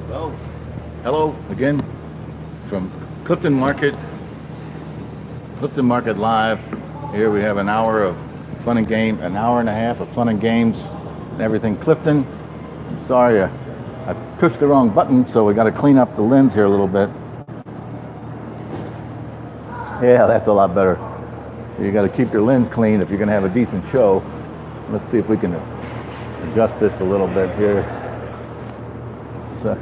Well, hello again from Clifton Market Live. Here we have an hour of fun and game, an hour and a half of fun and games and everything Clifton. Sorry, I pushed the wrong button, so we got to clean up the lens here a little bit. Yeah, that's a lot better. You got to keep your lens clean if you're going to have a decent show. Let's see if we can adjust this a little bit here. So,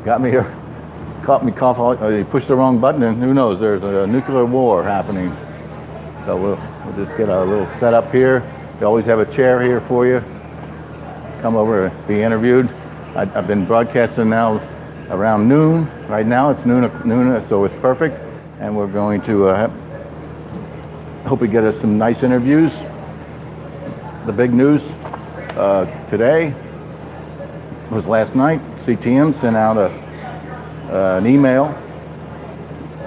got me here, caught me cough. You pushed the wrong button, and who knows? There's a nuclear war happening. So we'll just get a little setup here. We always have a chair here for you. Come over and be interviewed. I've been broadcasting now around noon. Right now it's noon, so it's perfect. And we're going to hope we get us some nice interviews. The big news today was last night. CTM sent out an email.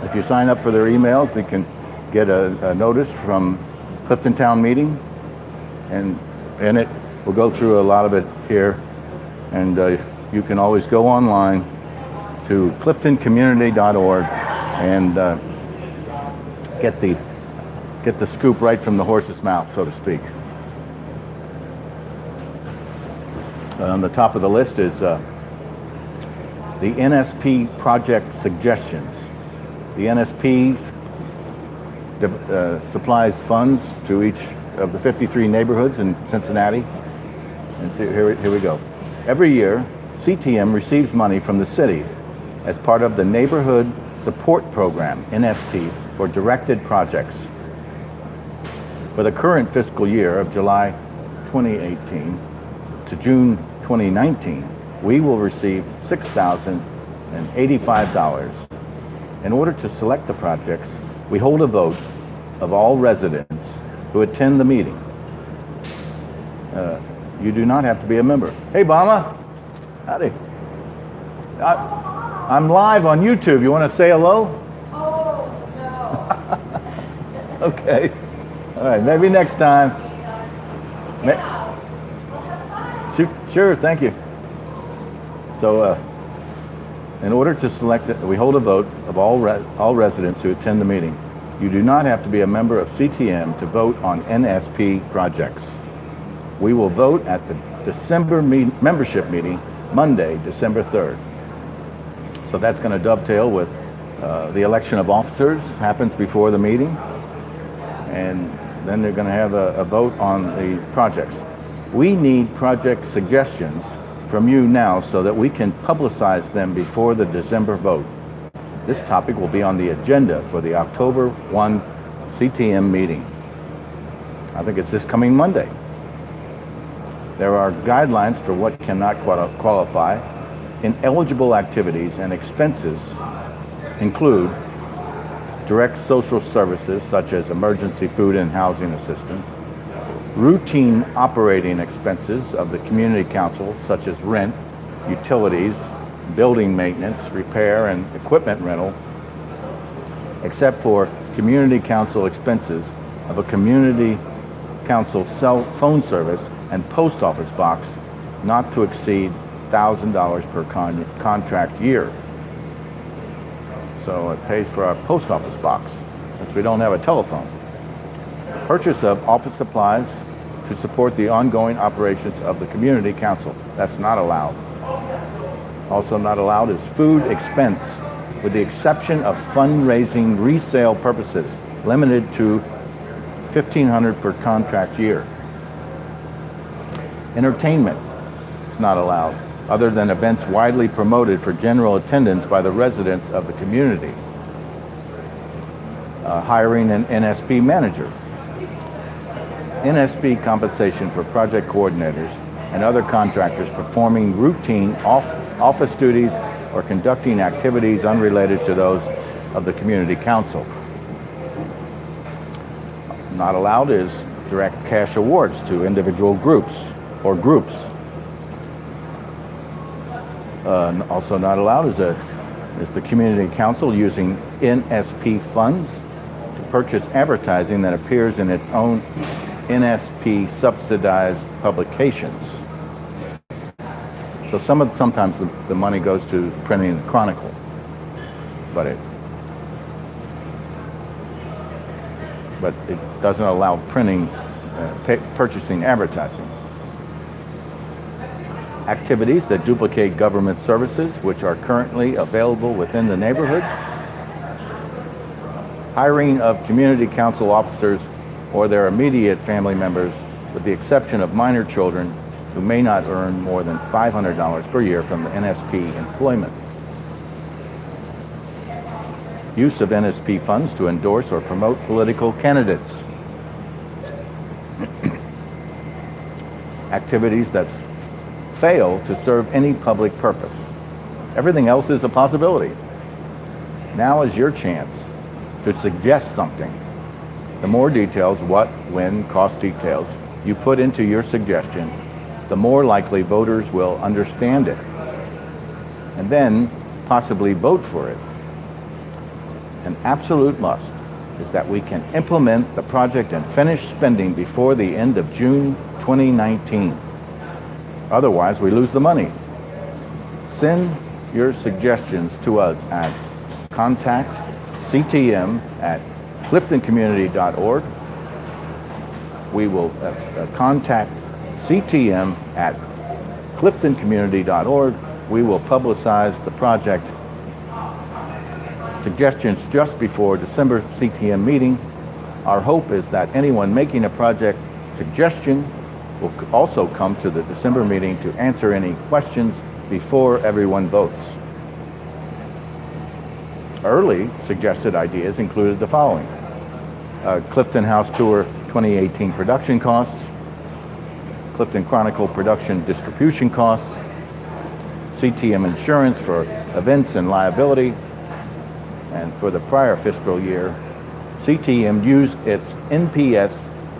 If you sign up for their emails, they can get a notice from Clifton Town Meeting, and in it we'll go through a lot of it here, and you can always go online to cliftoncommunity.org and get the scoop right from the horse's mouth, so to speak. On the top of the list is the NSP project suggestions. The NSP supplies funds to each of the 53 neighborhoods in Cincinnati. And so here we go. Every year, CTM receives money from the city as part of the Neighborhood Support Program, NSP, for directed projects. For the current fiscal year of July 2018 to June 2019, we will receive $6,085. In order to select the projects, we hold a vote of all residents who attend the meeting. You do not have to be a member. Hey, Bama. Howdy. I'm live on YouTube. You want to say hello? Oh, no. Okay. All right, maybe next time. Yeah. Sure, thank you. So, in order to select it, we hold a vote of all residents who attend the meeting. You do not have to be a member of CTM to vote on NSP projects. We will vote at the December membership meeting, Monday, December 3rd. So that's going to dovetail with the election of officers, happens before the meeting. And then they're going to have a vote on the projects. We need project suggestions from you now so that we can publicize them before the December vote. This topic will be on the agenda for the October 1 CTM meeting. I think it's this coming Monday. There are guidelines for what cannot qualify. Ineligible activities and expenses include direct social services such as emergency food and housing assistance, routine operating expenses of the community council such as rent, utilities, building maintenance, repair, and equipment rental, except for community council expenses of a community council cell phone service and post office box not to exceed $1,000 per contract year. So it pays for our post office box since we don't have a telephone. Purchase of office supplies to support the ongoing operations of the community council. That's not allowed. Also not allowed is food expense, with the exception of fundraising resale purposes, limited to $1,500 per contract year. Entertainment is not allowed, other than events widely promoted for general attendance by the residents of the community. Hiring an NSP manager. NSP compensation for project coordinators and other contractors performing routine office duties or conducting activities unrelated to those of the community council. Not allowed is direct cash awards to individual groups or groups. Also not allowed is the community council using NSP funds to purchase advertising that appears in its own NSP subsidized publications. So sometimes the money goes to printing the Chronicle, but it doesn't allow printing, purchasing advertising. Activities that duplicate government services which are currently available within the neighborhood. Hiring of community council officers or their immediate family members, with the exception of minor children who may not earn more than $500 per year from the NSP employment. Use of NSP funds to endorse or promote political candidates. Activities that fail to serve any public purpose. Everything else is a possibility. Now is your chance to suggest something. The more details, what, when, cost details, you put into your suggestion, the more likely voters will understand it and then possibly vote for it. An absolute must is that we can implement the project and finish spending before the end of June 2019. Otherwise, we lose the money. Send your suggestions to us at contactctm@cliftoncommunity.org. We will contact ctm@cliftoncommunity.org. We will publicize the project suggestions just before December CTM meeting. Our hope is that anyone making a project suggestion will also come to the December meeting to answer any questions before everyone votes. Early suggested ideas included the following: Clifton House Tour 2018 production costs, Clifton Chronicle production distribution costs, CTM insurance for events and liability, and for the prior fiscal year, CTM used its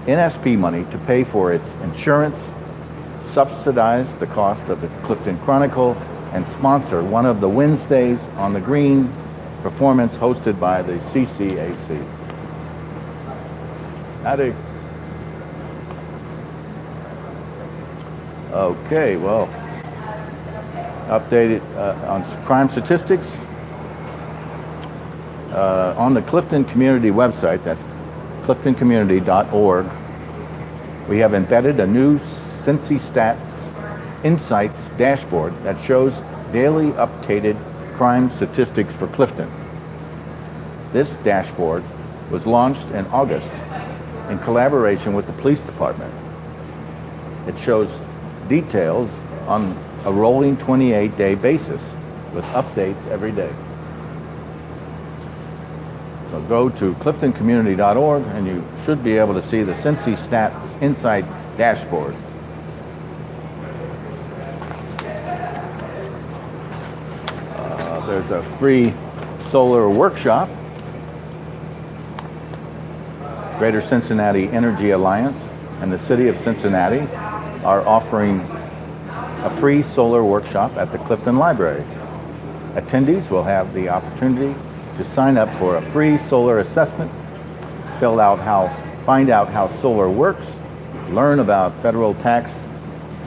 NSP money to pay for its insurance, subsidize the cost of the Clifton Chronicle, and sponsor one of the Wednesdays on the Green performance hosted by the CCAC. Howdy. Okay, well, updated on crime statistics. On the Clifton Community website, that's cliftoncommunity.org, we have embedded a new Cincy Stats Insights dashboard that shows daily updated crime statistics for Clifton. This dashboard was launched in August in collaboration with the police department. It shows details on a rolling 28-day basis with updates every day. So go to cliftoncommunity.org and you should be able to see the Cincy Stats Insight dashboard. There's a free solar workshop. Greater Cincinnati Energy Alliance and the City of Cincinnati are offering a free solar workshop at the Clifton Library. Attendees will have the opportunity to sign up for a free solar assessment, find out how solar works, learn about federal tax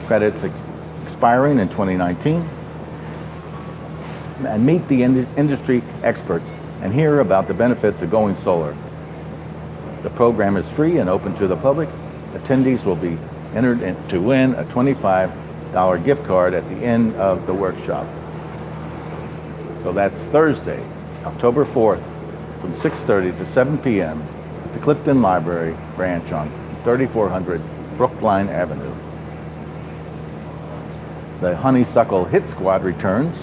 credits expiring in 2019, and meet the industry experts and hear about the benefits of going solar. The program is free and open to the public. Attendees will be entered to win a $25 gift card at the end of the workshop. So that's Thursday, October 4th, from 6:30 to 7 p.m. at the Clifton Library branch on 3400 Brookline Avenue. The HoneySuckle Hit Squad returns.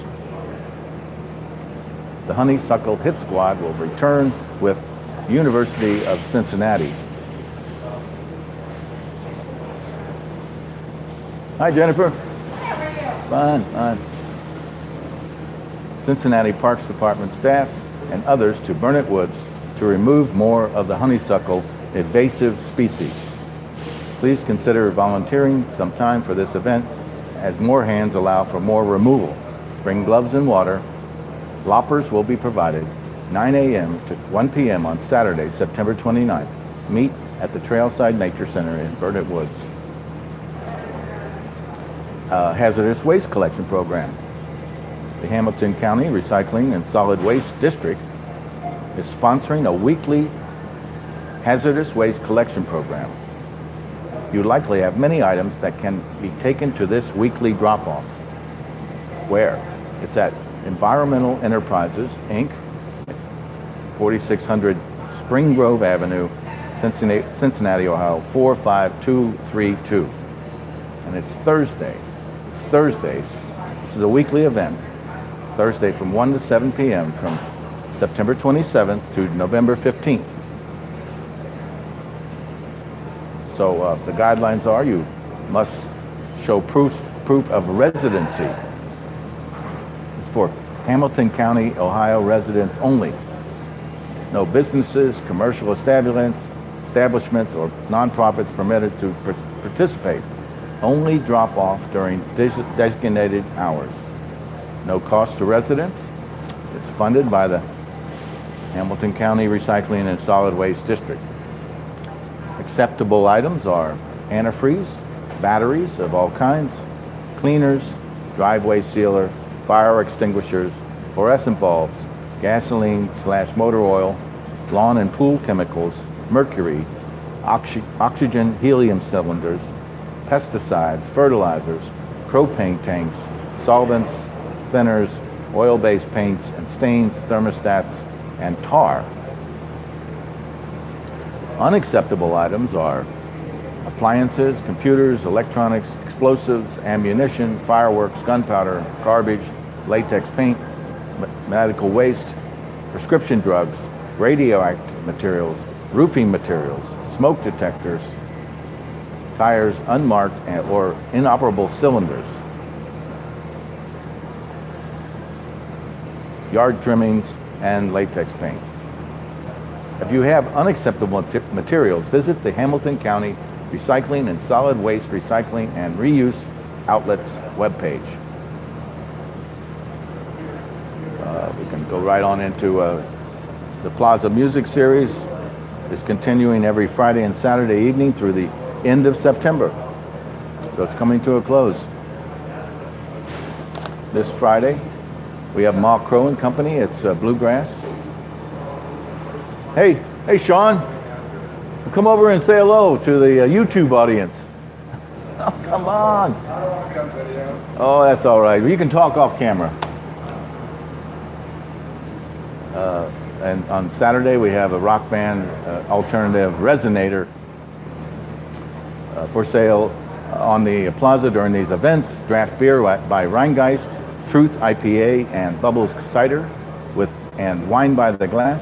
The HoneySuckle Hit Squad will return with University of Cincinnati. Hi, Jennifer. Fine, fine. Cincinnati Parks Department staff and others to Burnett Woods to remove more of the honeysuckle invasive species. Please consider volunteering some time for this event, as more hands allow for more removal. Bring gloves and water. Loppers will be provided 9 a.m. to 1 p.m. on Saturday, September 29th. Meet at the Trailside Nature Center in Burnett Woods. hazardous waste collection program. The Hamilton County Recycling and Solid Waste District is sponsoring a weekly hazardous waste collection program. You likely have many items that can be taken to this weekly drop-off. Where? It's at Environmental Enterprises, Inc., 4600 Spring Grove Avenue, Cincinnati, Ohio, 45232. And it's Thursday. It's Thursdays. This is a weekly event. Thursday from 1 to 7 p.m. from September 27th to November 15th. So the guidelines are you must show proof of residency. It's for Hamilton County, Ohio residents only. No businesses, commercial establishments, or nonprofits permitted to participate. Only drop off during designated hours. No cost to residents. It's funded by the Hamilton County Recycling and Solid Waste District. Acceptable items are antifreeze, batteries of all kinds, cleaners, driveway sealer, fire extinguishers, fluorescent bulbs, gasoline/motor oil, lawn and pool chemicals, mercury, oxygen helium cylinders, pesticides, fertilizers, propane tanks, solvents, thinners, oil-based paints and stains, thermostats, and tar. Unacceptable items are appliances, computers, electronics, explosives, ammunition, fireworks, gunpowder, garbage, latex paint, medical waste, prescription drugs, radioactive materials, roofing materials, smoke detectors, tires unmarked or inoperable cylinders, yard trimmings, and latex paint. If you have unacceptable materials, visit the Hamilton County Recycling and Solid Waste Recycling and Reuse Outlets webpage. We can go right on into the Plaza Music Series is continuing every Friday and Saturday evening through the end of September. So it's coming to a close. This Friday, we have Ma Crow and Company. It's Bluegrass. Hey, Sean, come over and say hello to the YouTube audience. Oh, come on. I don't want to come video. Oh, that's all right. You can talk off camera. And on Saturday, we have a rock band alternative Resonator for sale on the Plaza during these events. Draft beer by Rheingeist, Truth IPA, and Bubbles Cider, and wine by the glass.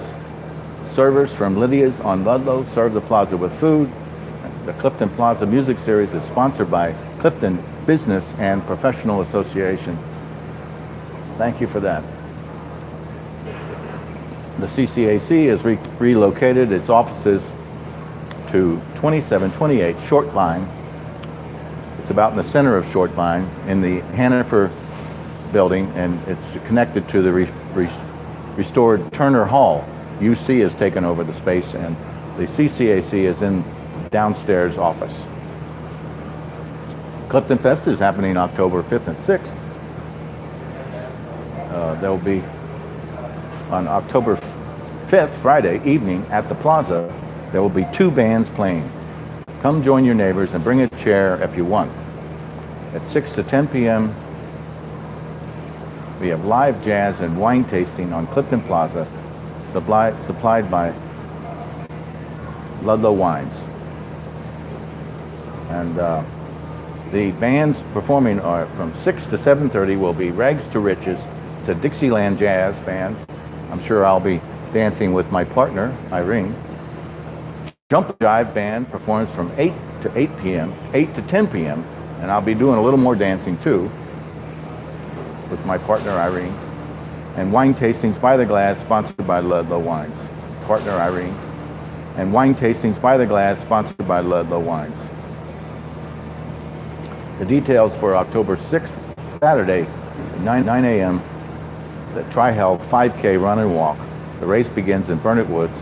Servers from Lydia's on Ludlow serve the Plaza with food. The Clifton Plaza Music Series is sponsored by Clifton Business and Professional Association. Thank you for that. The CCAC is relocated its offices to 2728 Short Vine. It's about in the center of Short Vine in the Hannaford building, and it's connected to the restored Turner Hall. UC has taken over the space, and the CCAC is in downstairs office. CliftonFest is happening October 5th and 6th. There will be on October 5th, Friday evening at the Plaza, there will be 2 bands playing. Come join your neighbors and bring a chair if you want. At 6 to 10 p.m., we have live jazz and wine tasting on Clifton Plaza, supplied by Ludlow Wines. And the bands performing are from 6 to 7:30 will be Rags to Riches. It's a Dixieland jazz band. I'm sure I'll be dancing with my partner, Irene. Jump Jive Band performs from 8 to 8 p.m., 8 to 10 p.m., and I'll be doing a little more dancing too with my partner, Irene. And wine tastings by the glass, sponsored by Ludlow Wines. Partner, Irene. And wine tastings by the glass, sponsored by Ludlow Wines. The details for October 6th, Saturday, 9 a.m., the Tri-Hell 5K run and walk. The race begins in Burnett Woods,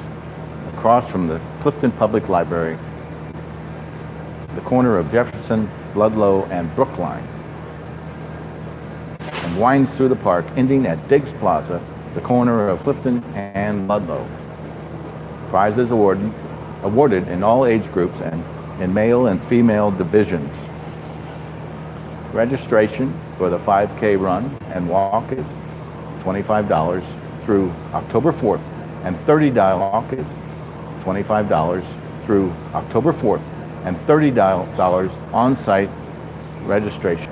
across from the Clifton Public Library, the corner of Jefferson, Ludlow, and Brookline. and winds through the park, ending at Diggs Plaza, the corner of Clifton and Ludlow. Prizes awarded in all age groups and in male and female divisions. Registration for the 5K run and walk is $25 through October 4th, and $30 walk is $25 through October 4th, and $30 on-site registration.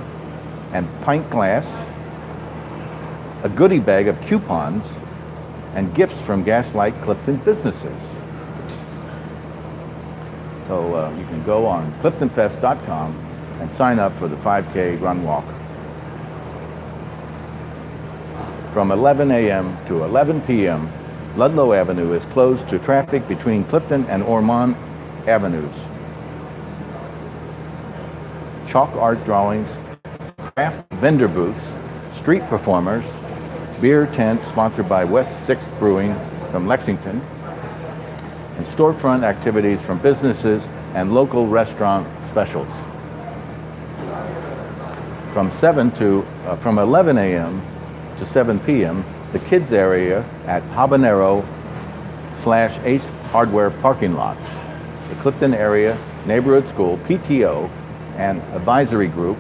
And pint glass, a goodie bag of coupons, and gifts from Gaslight Clifton businesses. So you can go on CliftonFest.com and sign up for the 5K run walk. From 11 a.m. to 11 p.m., Ludlow Avenue is closed to traffic between Clifton and Ormond Avenues. Chalk art drawings, craft vendor booths, street performers, beer tent sponsored by West 6th Brewing from Lexington, and storefront activities from businesses and local restaurant specials. From 11 a.m. to 7 p.m., the kids area at Habanero/Ace Hardware parking lot. The Clifton area neighborhood school PTO and advisory group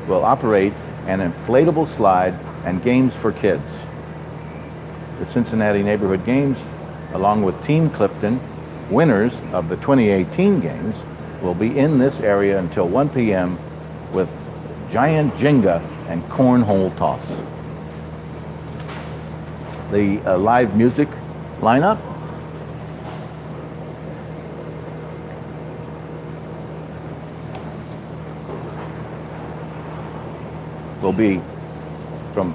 will operate an inflatable slide and games for kids. The Cincinnati Neighborhood Games, along with Team Clifton, winners of the 2018 games, will be in this area until 1 p.m. with giant Jenga and cornhole toss. The live music lineup will be from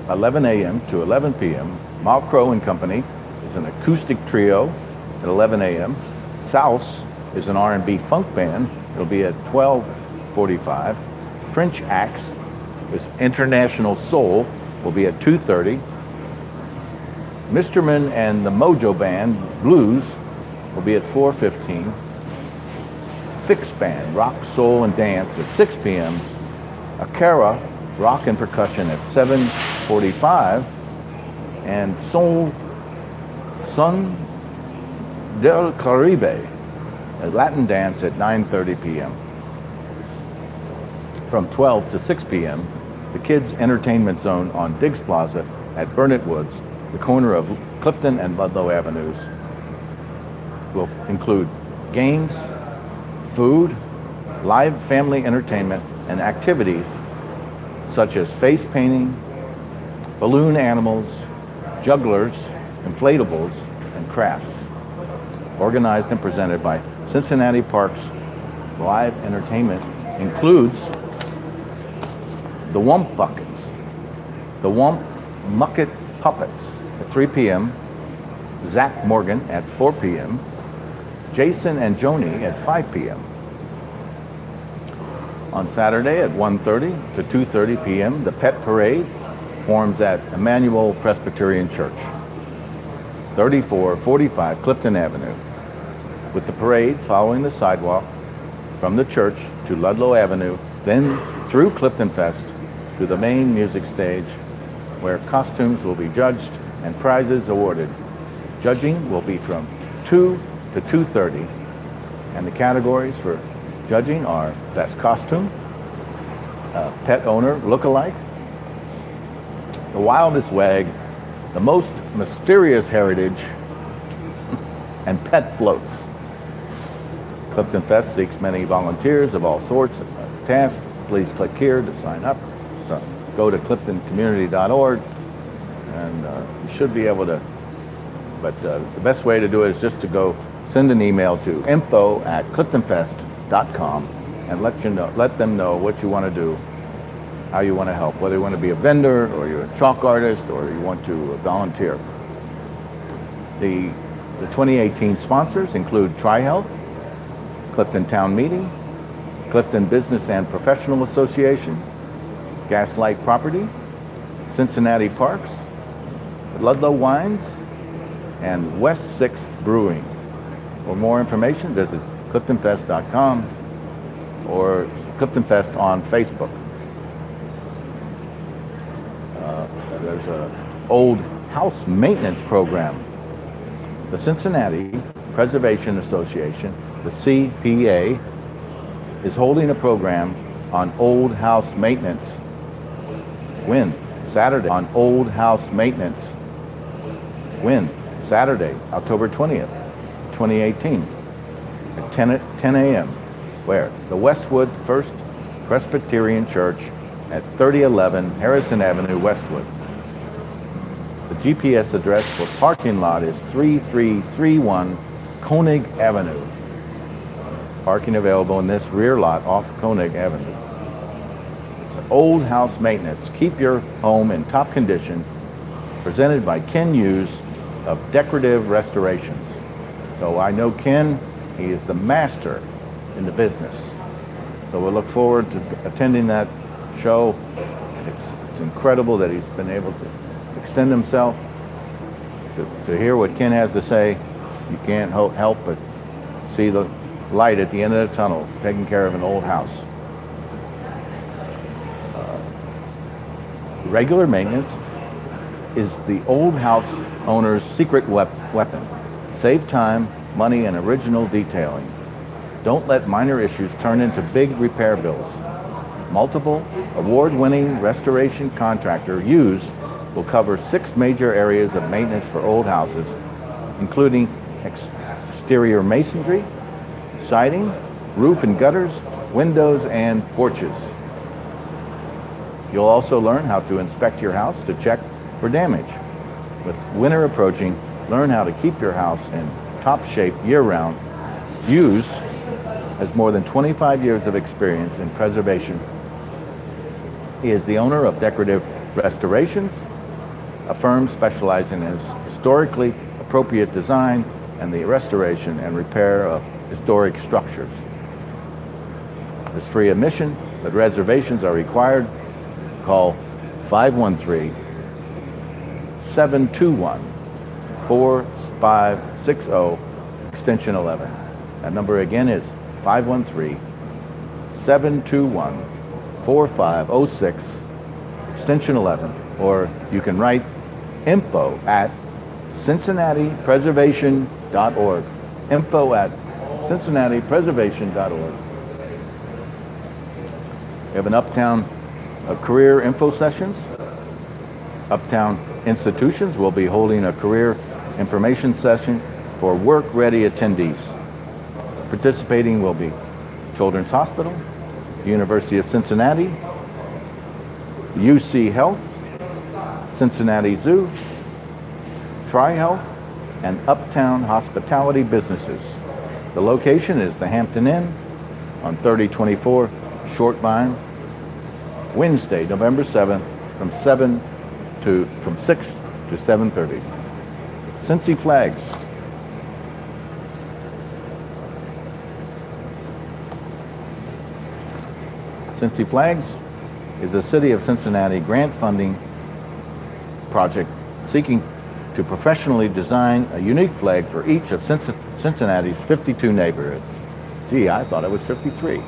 11 a.m. to 11 p.m. Mal Crow and Company is an acoustic trio at 11 a.m. Souse is an R&B funk band. It'll be at 12:45. French Axe is International Soul, will be at 2:30. Misterman and the Mojo Band Blues will be at 4:15. Fix Band Rock, Soul, and Dance at 6 p.m. Akara Rock and Percussion at 7:45, and Son del Caribe, a Latin dance at 9:30 p.m. From 12 to 6 p.m., the Kids Entertainment Zone on Diggs Plaza at Burnett Woods, the corner of Clifton and Ludlow Avenues, will include games, food, live family entertainment, and activities such as face painting, balloon animals, jugglers, inflatables, and crafts. Organized and presented by Cincinnati Parks. Live entertainment includes the Wump Buckets, the Wump Mucket Puppets at 3 p.m., Zach Morgan at 4 p.m., Jason and Joni at 5 p.m. On Saturday at 1:30 to 2:30 p.m., the Pet Parade forms at Emmanuel Presbyterian Church, 3445 Clifton Avenue, with the parade following the sidewalk from the church to Ludlow Avenue, then through CliftonFest to the main music stage, where costumes will be judged and prizes awarded. Judging will be from 2 to 2:30, and the categories for judging are Best Costume, Pet Owner Lookalike, The Wildest Wag, The Most Mysterious Heritage, and Pet Floats. CliftonFest seeks many volunteers of all sorts of tasks. Please click here to sign up. So go to cliftoncommunity.org, and you should be able to, but the best way to do it is just to go send an email to info@cliftonfest.com and let them know what you want to do, how you want to help, whether you want to be a vendor or you're a chalk artist or you want to volunteer. The 2018 sponsors include TriHealth, Clifton Town Meeting, Clifton Business and Professional Association, Gaslight Property, Cincinnati Parks, Ludlow Wines, and West 6th Brewing. For more information, visit CliftonFest.com or CliftonFest on Facebook. There's a old house maintenance program. The Cincinnati Preservation Association, the CPA, is holding a program on old house maintenance. When? Saturday on old house maintenance. When? Saturday, October 20th, 2018, at 10 a.m. Where? The Westwood First Presbyterian Church at 3011 Harrison Avenue, Westwood. The GPS address for parking lot is 3331 Koenig Avenue. Parking available in this rear lot off Koenig Avenue. It's an old house maintenance. Keep your home in top condition. Presented by Ken Hughes of Decorative Restorations. So I know Ken, he is the master in the business. So we'll look forward to attending that show. It's incredible that he's been able to extend himself. To hear what Ken has to say, you can't help but see the light at the end of the tunnel, taking care of an old house. Regular maintenance is the old house owner's secret weapon. Save time, money, and original detailing. Don't let minor issues turn into big repair bills. Multiple award-winning restoration contractor Hughes will cover 6 major areas of maintenance for old houses, including exterior masonry, siding, roof and gutters, windows, and porches. You'll also learn how to inspect your house to check for damage. With winter approaching, learn how to keep your house in top shape year-round. Hughes has more than 25 years of experience in preservation. He is the owner of Decorative Restorations, a firm specializing in historically appropriate design and the restoration and repair of historic structures. It's free admission, but reservations are required. Call 513-721-4560, extension 11. That number again is 513-721-4506, extension 11. Or you can write info@cincinnatipreservation.org. info@cincinnatipreservation.org. We have an Uptown career info sessions. Uptown institutions will be holding a career information session for work-ready attendees. Participating will be Children's Hospital, University of Cincinnati, UC Health, Cincinnati Zoo, Tri-Health, and Uptown hospitality businesses. The location is the Hampton Inn on 3024 Short Vine. Wednesday, November 7th, from 6 to 7:30. Cincy flags. Cincy Flags is a City of Cincinnati grant funding project seeking to professionally design a unique flag for each of Cincinnati's 52 neighborhoods. Gee, I thought it was 53.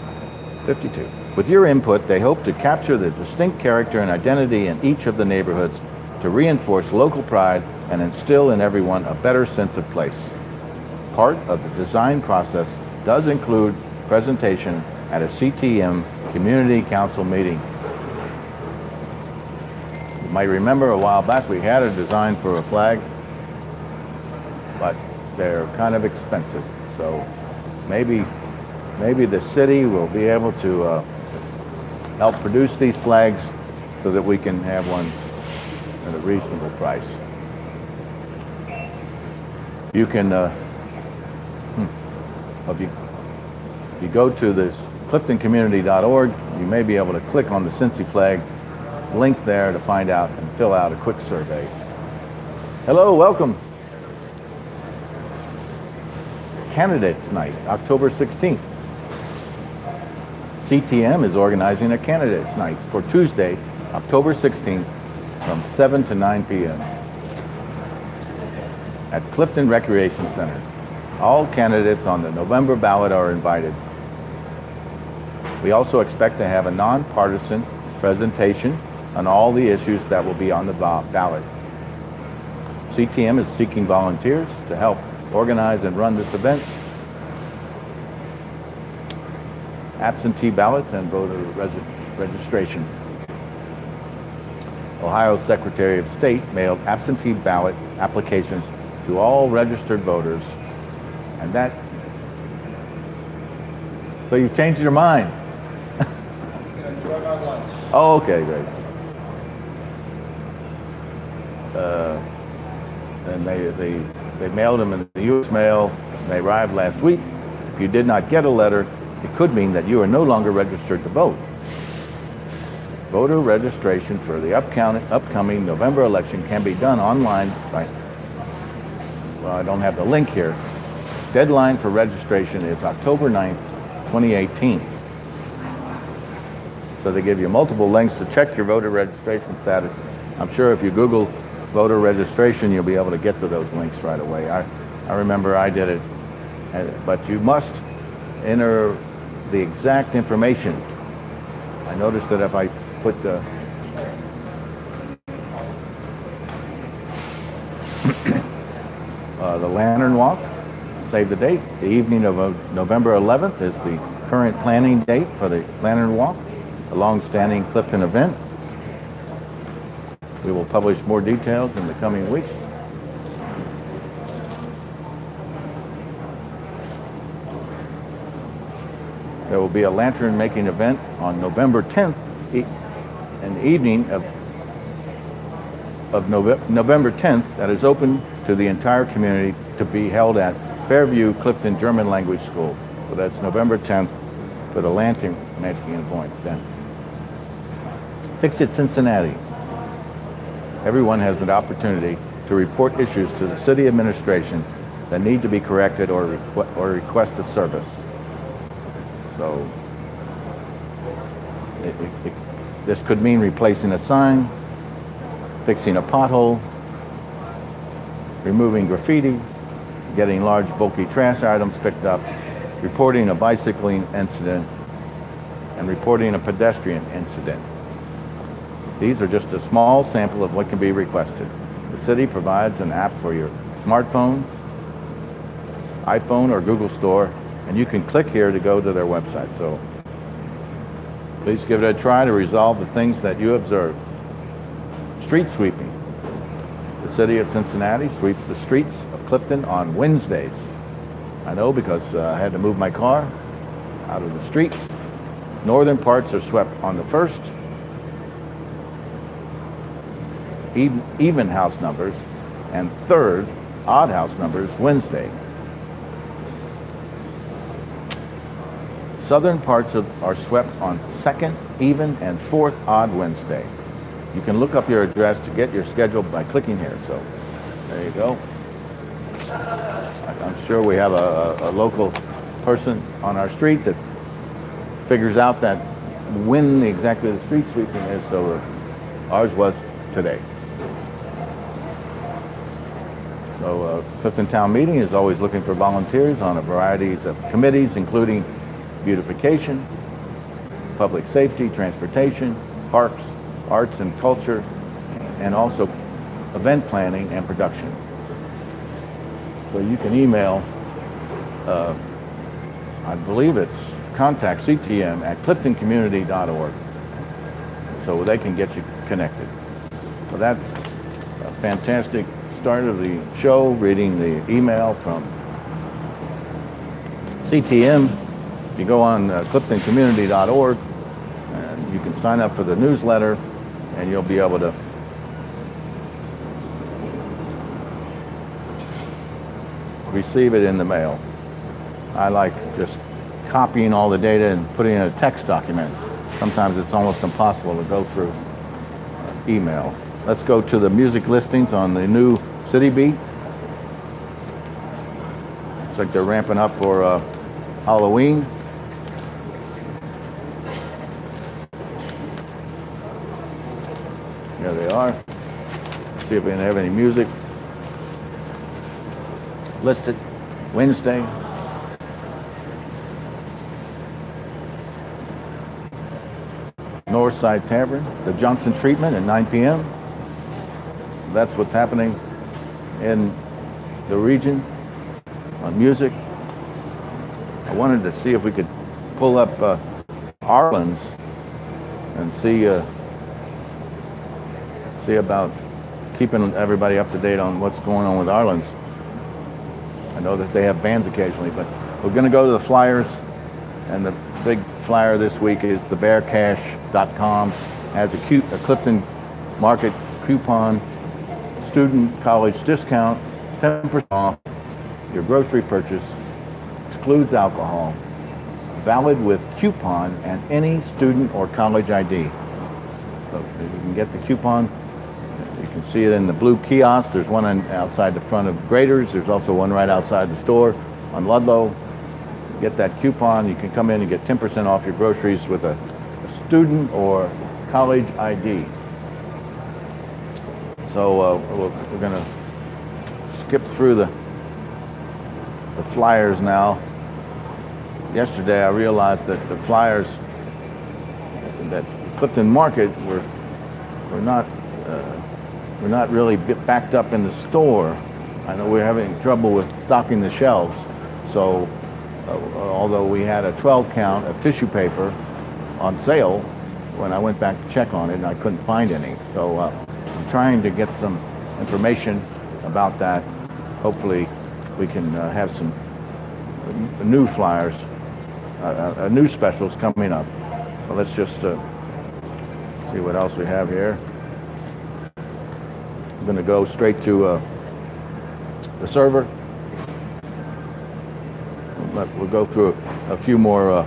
52. With your input, they hope to capture the distinct character and identity in each of the neighborhoods to reinforce local pride and instill in everyone a better sense of place. Part of the design process does include presentation at a CTM Community Council meeting. You might remember a while back we had a design for a flag, but they're kind of expensive. So maybe the city will be able to help produce these flags so that we can have one at a reasonable price. You can, if you go to this CliftonCommunity.org, you may be able to click on the Cincy flag link there to find out and fill out a quick survey. Hello, welcome. Candidates Night, October 16th. CTM is organizing a Candidates Night for Tuesday, October 16th from 7 to 9 p.m. at Clifton Recreation Center. All candidates on the November ballot are invited. We also expect to have a nonpartisan presentation on all the issues that will be on the ballot. CTM is seeking volunteers to help organize and run this event. Absentee ballots and voter registration. Ohio Secretary of State mailed absentee ballot applications to all registered voters, and that. So you've changed your mind. Oh, okay, great. And they mailed them in the U.S. mail. They arrived last week. If you did not get a letter, it could mean that you are no longer registered to vote. Voter registration for the upcoming November election can be done online by, well, I don't have the link here. Deadline for registration is October 9th, 2018. So they give you multiple links to check your voter registration status. I'm sure if you Google voter registration, you'll be able to get to those links right away. I remember I did it, but you must enter the exact information. I noticed that if I put the Lantern Walk, save the date. The evening of November 11th is the current planning date for the Lantern Walk, a long-standing Clifton event. We will publish more details in the coming weeks. There will be a lantern making event on November 10th, an evening of November 10th that is open to the entire community, to be held at Fairview Clifton German Language School. So that's November 10th for the lantern making event. Fix It Cincinnati. Everyone has an opportunity to report issues to the city administration that need to be corrected or request a service. So this could mean replacing a sign, fixing a pothole, removing graffiti, getting large bulky trash items picked up, reporting a bicycling incident, and reporting a pedestrian incident. These are just a small sample of what can be requested. The city provides an app for your smartphone, iPhone, or Google Store, and you can click here to go to their website. So please give it a try to resolve the things that you observe. Street sweeping. The city of Cincinnati sweeps the streets of Clifton on Wednesdays. I know because I had to move my car out of the street. Northern parts are swept on the 1st. Even house numbers, and 3rd odd house numbers Wednesday. Southern parts are swept on 2nd, even, and 4th odd Wednesday. You can look up your address to get your schedule by clicking here. So there you go. I'm sure we have a local person on our street that figures out that when exactly the street sweeping is. So ours was today. So Clifton Town Meeting is always looking for volunteers on a variety of committees, including beautification, public safety, transportation, parks, arts and culture, and also event planning and production. So you can email, I believe it's contact ctm@cliftoncommunity.org, so they can get you connected. So that's a fantastic start of the show, reading the email from CTM. You go on CliftonCommunity.org and you can sign up for the newsletter, and you'll be able to receive it in the mail. I like just copying all the data and putting it in a text document. Sometimes it's almost impossible to go through email. Let's go to the music listings on the new CityBeat. Looks like they're ramping up for Halloween. There they are. See if we have any music listed. Wednesday. Northside Tavern, the Johnson Treatment at 9 p.m. That's what's happening in the region on music. I wanted to see if we could pull up Arlen's and see about keeping everybody up to date on what's going on with Arlen's. I know that they have bands occasionally, but we're going to go to the flyers, and the big flyer this week is the bearcash.com has a Clifton Market coupon, student college discount, 10% off your grocery purchase, excludes alcohol, valid with coupon and any student or college ID. So you can get the coupon. You can see it in the blue kiosk. There's one outside the front of Graders. There's also one right outside the store on Ludlow. Get that coupon. You can come in and get 10% off your groceries with a student or college ID. So we're going to skip through the flyers now. Yesterday I realized that the flyers that Clifton Market were not really backed up in the store. I know we're having trouble with stocking the shelves. So although we had a 12 count of tissue paper on sale, when I went back to check on it, and I couldn't find any. So I'm trying to get some information about that. Hopefully we can have some new flyers, new specials coming up. So let's just see what else we have here. I'm going to go straight to the server. We'll go through a few more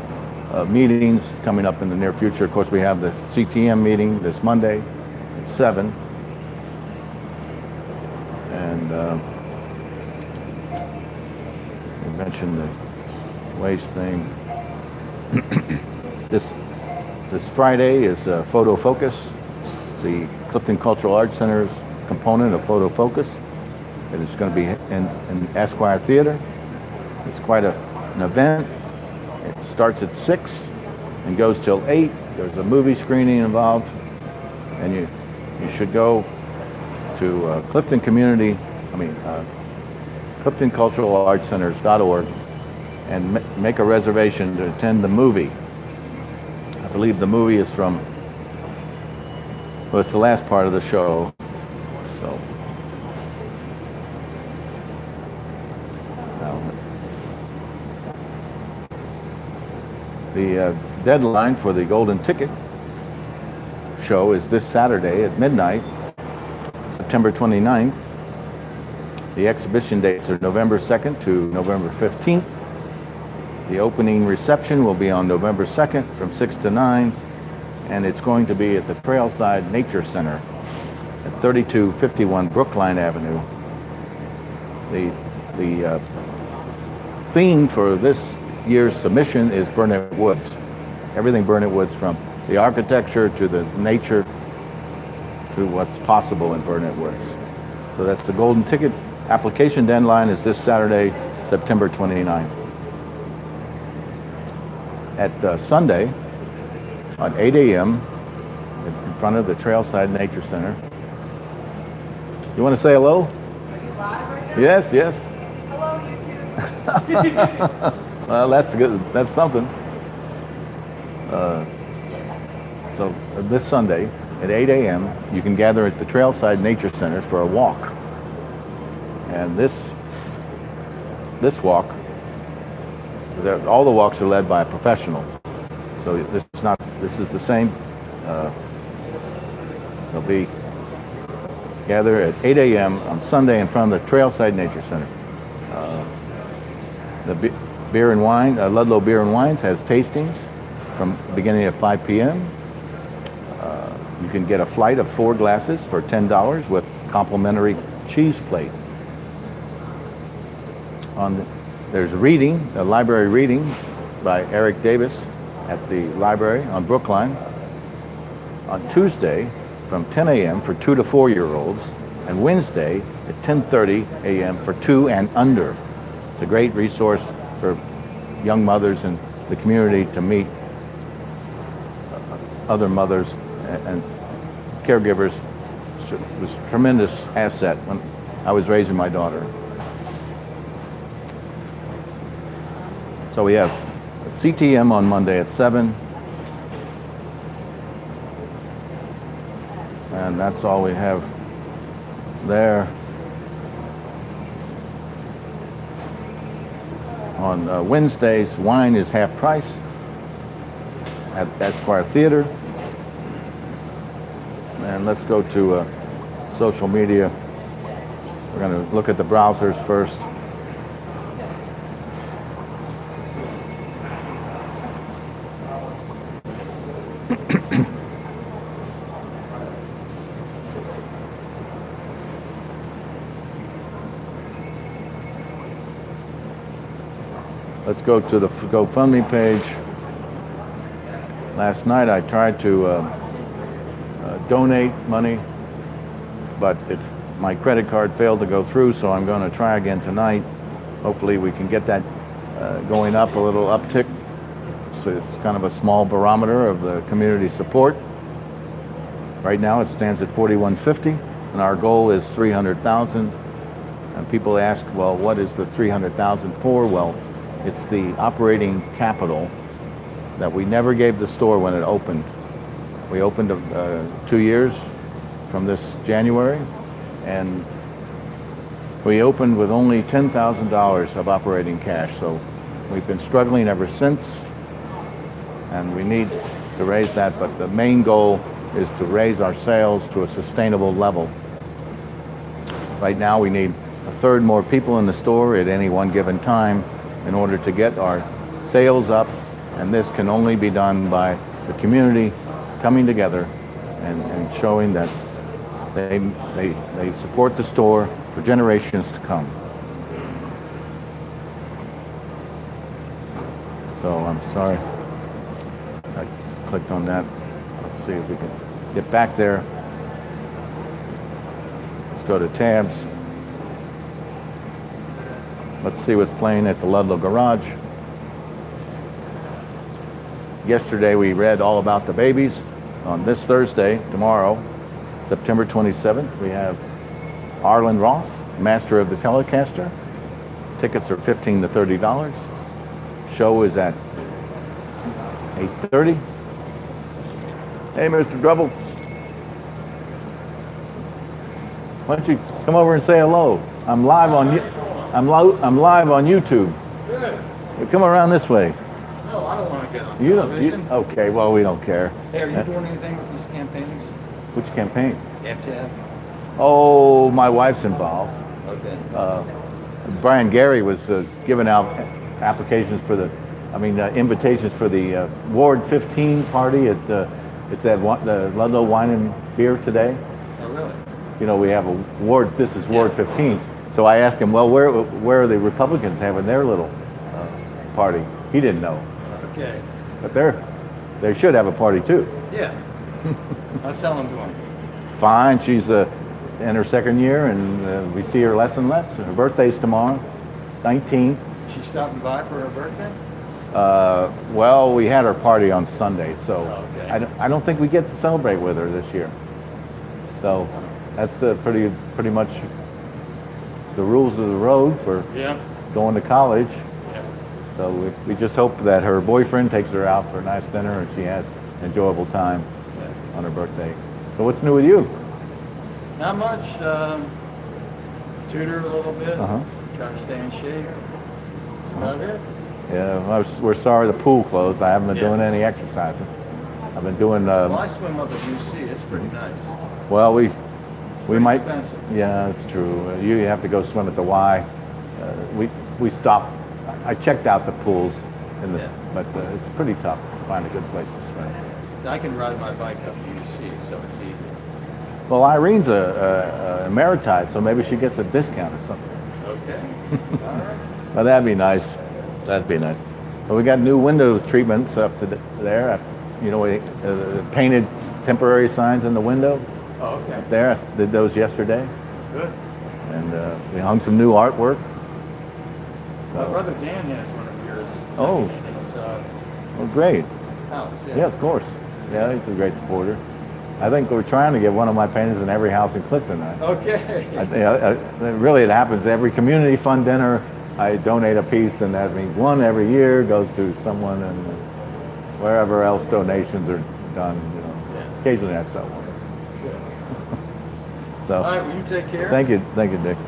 meetings coming up in the near future. Of course, we have the CTM meeting this Monday at 7. And we mentioned the waste thing. This Friday is FotoFocus, the Clifton Cultural Arts Center's component of FotoFocus. It is going to be in Esquire Theater. It's quite an event. It starts at 6 and goes till 8. There's a movie screening involved, and you should go to CliftonCulturalArtsCenters.org and make a reservation to attend the movie. I believe the movie is from, well, it's the last part of the show. So the deadline for the Golden Ticket show is this Saturday at midnight, September 29th. The exhibition dates are November 2nd to November 15th. The opening reception will be on November 2nd from 6 to 9, and it's going to be at the Trailside Nature Center at 3251 Brookline Avenue. The theme for this year's submission is Burnet Woods. Everything Burnet Woods, from the architecture to the nature to what's possible in Burnet Woods. So that's the Golden Ticket. Application deadline is this Saturday, September 29th. At Sunday, at 8 a.m. in front of the Trailside Nature Center. You want to say hello? Are you live right now? Yes, yes. Hello, YouTube. Well, that's good. That's something. So this Sunday at 8 a.m. you can gather at the Trailside Nature Center for a walk. And this walk, all the walks are led by professionals. So this is the same. They'll be gather at 8 a.m. on Sunday in front of the Trailside Nature Center. The beer and wine, Ludlow Beer and Wines has tastings from the beginning at 5 p.m. You can get a flight of 4 glasses for $10 with complimentary cheese plate. There's reading, a library reading by Eric Davis at the library on Brookline on Tuesday from 10 a.m. for 2 to 4-year-olds, and Wednesday at 10:30 a.m. for 2 and under. It's a great resource for young mothers in the community to meet other mothers and caregivers was a tremendous asset when I was raising my daughter. So we have CTM on Monday at 7. And that's all we have there. On Wednesdays, wine is half price at Esquire Theater. And let's go to social media. We're going to look at the browsers first. Let's go to the GoFundMe page. Last night I tried to donate money, but my credit card failed to go through, so I'm going to try again tonight. Hopefully we can get that going up, a little uptick. So it's kind of a small barometer of the community support. Right now it stands at $41.50, and our goal is $300,000. And people ask, well, what is the $300,000 for? Well, it's the operating capital that we never gave the store when it opened. We opened 2 years from this January, and we opened with only $10,000 of operating cash. So we've been struggling ever since, and we need to raise that. But the main goal is to raise our sales to a sustainable level. Right now we need a third more people in the store at any one given time in order to get our sales up, and this can only be done by the community coming together and showing that they support the store for generations to come. So I'm sorry I clicked on that. Let's see if we can get back there. Let's go to tabs. Let's see what's playing at the Ludlow Garage. Yesterday we read all about the babies. On this Thursday, tomorrow, September 27th, we have Arlen Roth, Master of the Telecaster. Tickets are $15 to $30. Show is at 8:30. Hey, Mr. Druffel. Why don't you come over and say hello? I'm live on YouTube. Good. Come around this way. No, I don't want to get on You television. okay? Well, we don't care. Hey, are you doing anything with these campaigns? Which campaign? You have to have. Oh, my wife's involved. Okay. Brian Gary was giving out applications for invitations for the Ward 15 party at the Ludlow Wine and Beer today. Oh, really? You know, we have a ward. This is Ward 15. So I asked him, well, where are the Republicans having their little party? He didn't know. Okay. But they should have a party too. Yeah. How's Helen doing? Fine. She's in her second year, and we see her less and less. Her birthday's tomorrow, 19. She stopping by for her birthday? Well, we had our party on Sunday, so Okay. I don't think we get to celebrate with her this year. So that's pretty much the rules of the road for going to college. Yeah. So we just hope that her boyfriend takes her out for a nice dinner and she has an enjoyable time on her birthday. So what's new with you? Not much. Tutor a little bit. Uh-huh. Try to stay in shape. That's about it. Yeah, we're sorry the pool closed. I haven't been doing any exercising. I've been doing. Well, I swim up at UC. It's pretty nice. Well, we might. Expensive. Yeah, that's true. You have to go swim at the Y. We stopped. I checked out the pools, but it's pretty tough to find a good place to swim. So I can ride my bike up to UC, so it's easy. Well, Irene's a Emeritite, so maybe she gets a discount or something. Okay. All right. Well, that'd be nice. That'd be nice. Well, we got new window treatments up to there. You know, we painted temporary signs in the window. Oh, okay. Up there. I did those yesterday. Good. And we hung some new artwork. My brother Dan has one of yours. Oh. In his Well, great. house. Yeah, of course. Yeah, he's a great supporter. I think we're trying to get one of my paintings in every house in Clifton. Okay. Really, it happens every community fund dinner. I donate a piece, and that means one every year goes to someone, and wherever else donations are done. Yeah. Occasionally I sell one. All So, right, will you take care? thank you, Dick.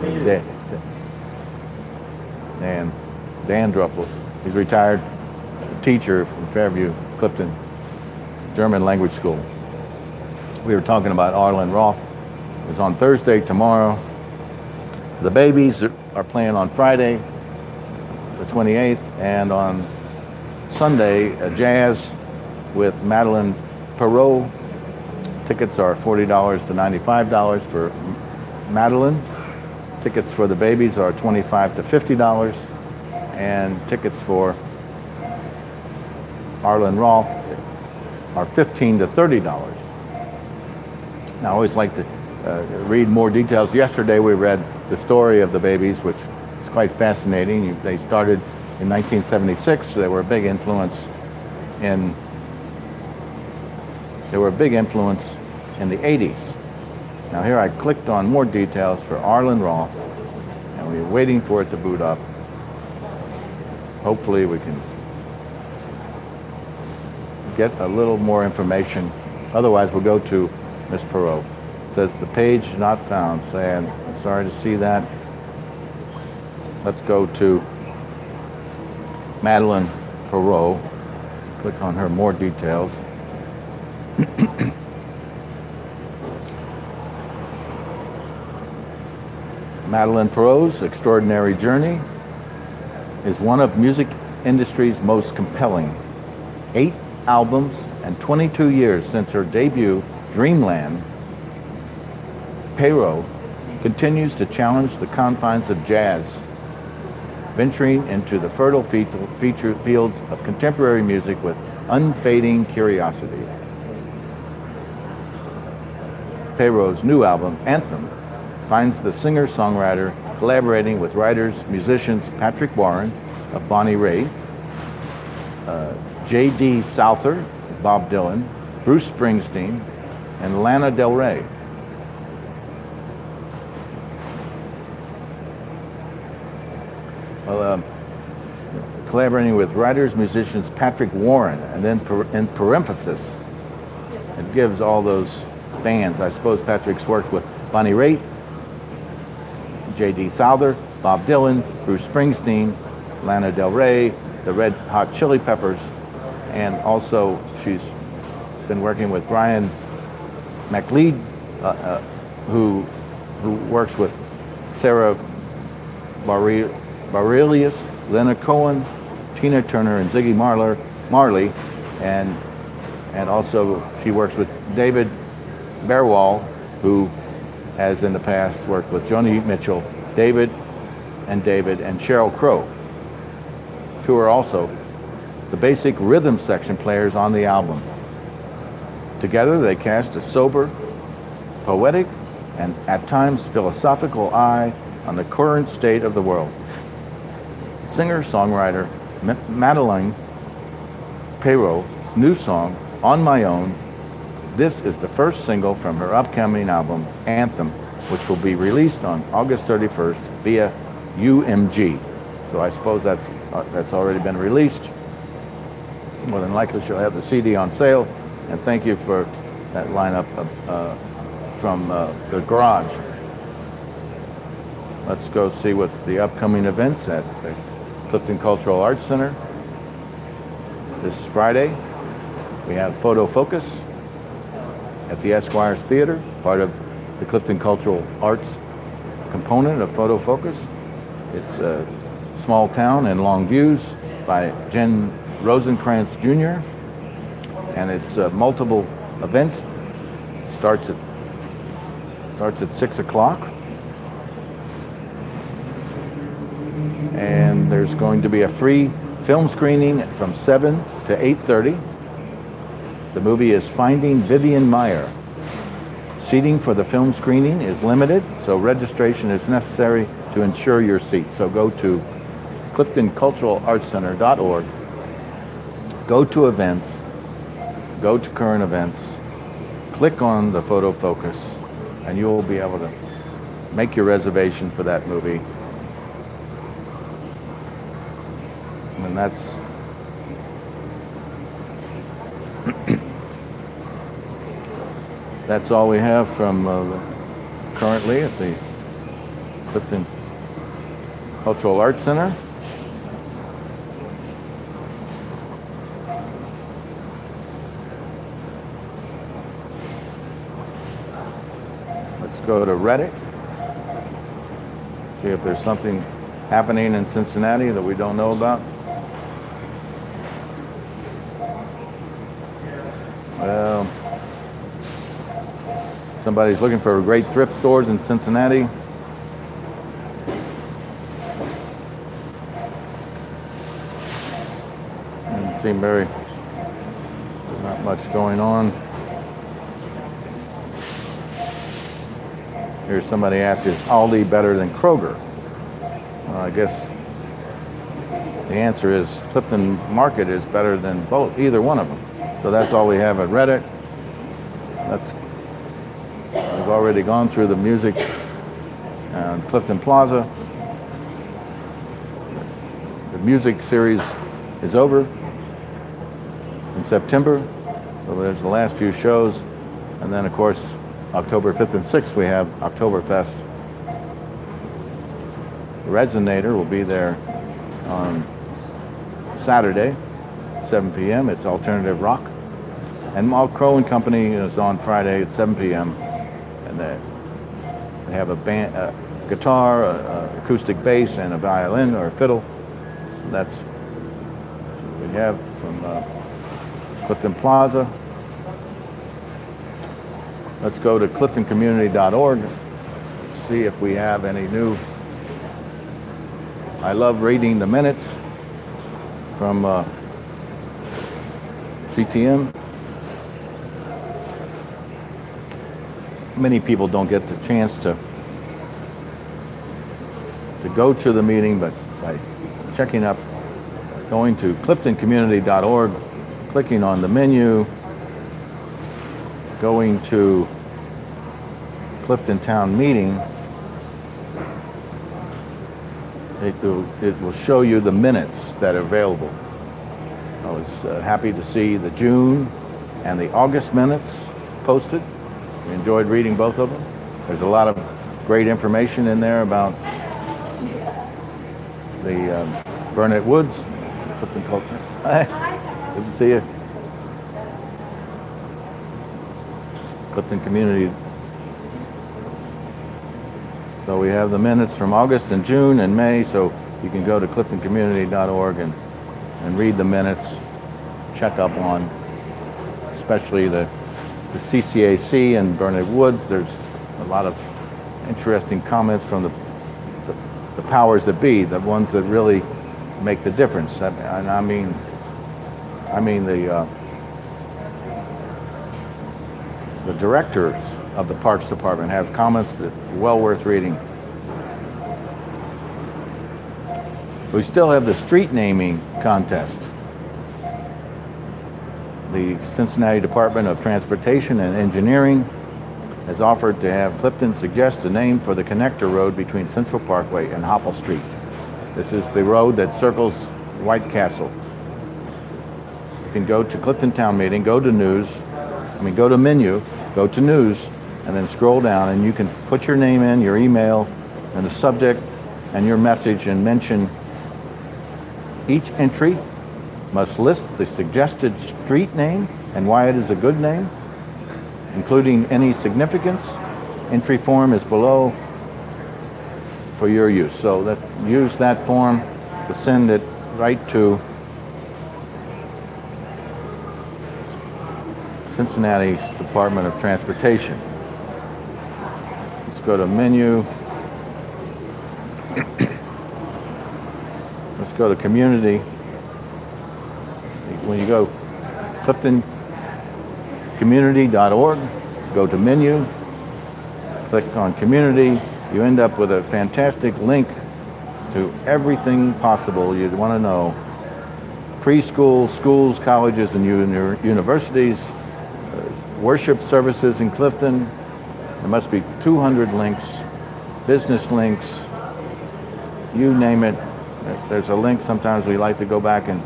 Thank you. Dan Druffel. He's a retired teacher from Fairview, Clifton, German language school. We were talking about Arlen Roth. It's on Thursday, tomorrow. The Babies are playing on Friday, the 28th, and on Sunday, jazz with Madeline Perot. Tickets are $40 to $95 for Madeline. Tickets for the Babies are $25 to $50, and tickets for Arlen Roth are $15 to $30. Now, I always like to read more details. Yesterday we read the story of the Babies, which is quite fascinating. They started in 1976. They were a big influence in the 80s. Now here I clicked on more details for Arlen Roth, and we're waiting for it to boot up. Hopefully we can get a little more information. Otherwise we'll go to Miss Perot. It says the page not found. I'm sorry to see that. Let's go to Madeline Perot. Click on her more details. Madeline Perot's extraordinary journey is one of music industry's most compelling. 8 albums and 22 years since her debut, Dreamland, Perot continues to challenge the confines of jazz, venturing into the fertile feature fields of contemporary music with unfading curiosity. Perot's new album, Anthem, finds the singer-songwriter collaborating with writers, musicians Patrick Warren of Bonnie Raitt, J.D. Souther, Bob Dylan, Bruce Springsteen, and Lana Del Rey. Collaborating with writers, musicians Patrick Warren, and then in parenthesis, it gives all those bands. I suppose Patrick's worked with Bonnie Raitt, J.D. Souther, Bob Dylan, Bruce Springsteen, Lana Del Rey, the Red Hot Chili Peppers, and also she's been working with Brian McLeod, who works with Sarah Bareilles, Leonard Cohen, Tina Turner, and Ziggy Marley, and also she works with David Berwall, who has in the past worked with Joni Mitchell, David, and Sheryl Crow, who are also the basic rhythm section players on the album. Together they cast a sober, poetic, and at times philosophical eye on the current state of the world. Singer-songwriter Madeline Perot's new song, On My Own. This is the first single from her upcoming album, Anthem, which will be released on August 31st via UMG. So I suppose that's already been released. More than likely she'll have the CD on sale. And thank you for that lineup from the garage. Let's go see what's the upcoming events at the Clifton Cultural Arts Center. This Friday, we have FotoFocus at the Esquire Theater, part of the Clifton Cultural Arts component of FotoFocus. It's a small town in Longviews by Jen Rosenkrantz Jr. And it's multiple events. Starts at 6 o'clock. And there's going to be a free film screening from 7 to 8:30. The movie is Finding Vivian Meyer. Seating for the film screening is limited, so registration is necessary to ensure your seat. So go to cliftonculturalartscenter.org, go to events, go to current events, click on the photo focus, and you will be able to make your reservation for that movie. And that's that's all we have from currently at the Clifton Cultural Arts Center. Let's go to Reddit. See if there's something happening in Cincinnati that we don't know about. Well, somebody's looking for great thrift stores in Cincinnati. Doesn't seem very, not much going on. Here's somebody asks, is Aldi better than Kroger? Well, I guess the answer is Clifton Market is better than both, either one of them. So that's all we have at Reddit. We've already gone through the music and Clifton Plaza. The music series is over in September. So there's the last few shows. And then, of course, October 5th and 6th, we have Oktoberfest. The Resonator will be there on Saturday, 7 p.m. It's alternative rock. And Mal Crow and Company is on Friday at 7 p.m. And they have a band, a guitar, a acoustic bass, and a violin or a fiddle. That's what we have from Clifton Plaza. Let's go to CliftonCommunity.org. See if we have any new. I love reading the minutes from CTM. Many people don't get the chance to go to the meeting, but by going to CliftonCommunity.org, clicking on the menu, going to Clifton Town Meeting, it will show you the minutes that are available. I was happy to see the June and the August minutes posted. We enjoyed reading both of them. There's a lot of great information in there about the Burnett Woods, Clifton Culture. Hi, good to see you. Clifton Community. So we have the minutes from August and June and May, so you can go to CliftonCommunity.org and read the minutes, check up on especially the CCAC and Burnett Woods. There's a lot of interesting comments from the powers that be, the ones that really make the difference. And I mean the directors of the Parks Department have comments that are well worth reading. We still have the street naming contest. The Cincinnati Department of Transportation and Engineering has offered to have Clifton suggest a name for the connector road between Central Parkway and Hopple Street. This is the road that circles White Castle. You can go to Clifton Town Meeting, go to menu, go to news, and then scroll down, and you can put your name in, your email, and the subject, and your message, and mention each entry must list the suggested street name and why it is a good name, including any significance. Entry form is below for your use. So use that form to send it right to Cincinnati Department of Transportation. Let's go to menu. Let's go to community. When you go CliftonCommunity.org, go to menu, click on community, you end up with a fantastic link to everything possible you'd want to know preschool, schools, colleges, and universities, worship services in Clifton. There must be 200 links, business links, you name it. There's a link. Sometimes we like to go back and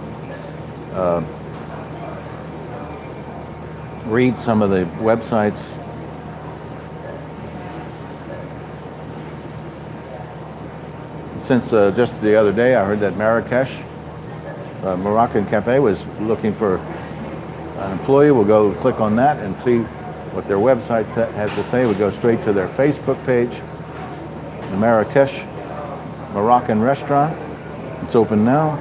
read some of the websites. Since just the other day I heard that Marrakesh Moroccan Cafe was looking for an employee. We'll go click on that and see what their website has to say. We go straight to their Facebook page, the Marrakesh Moroccan Restaurant. It's open now.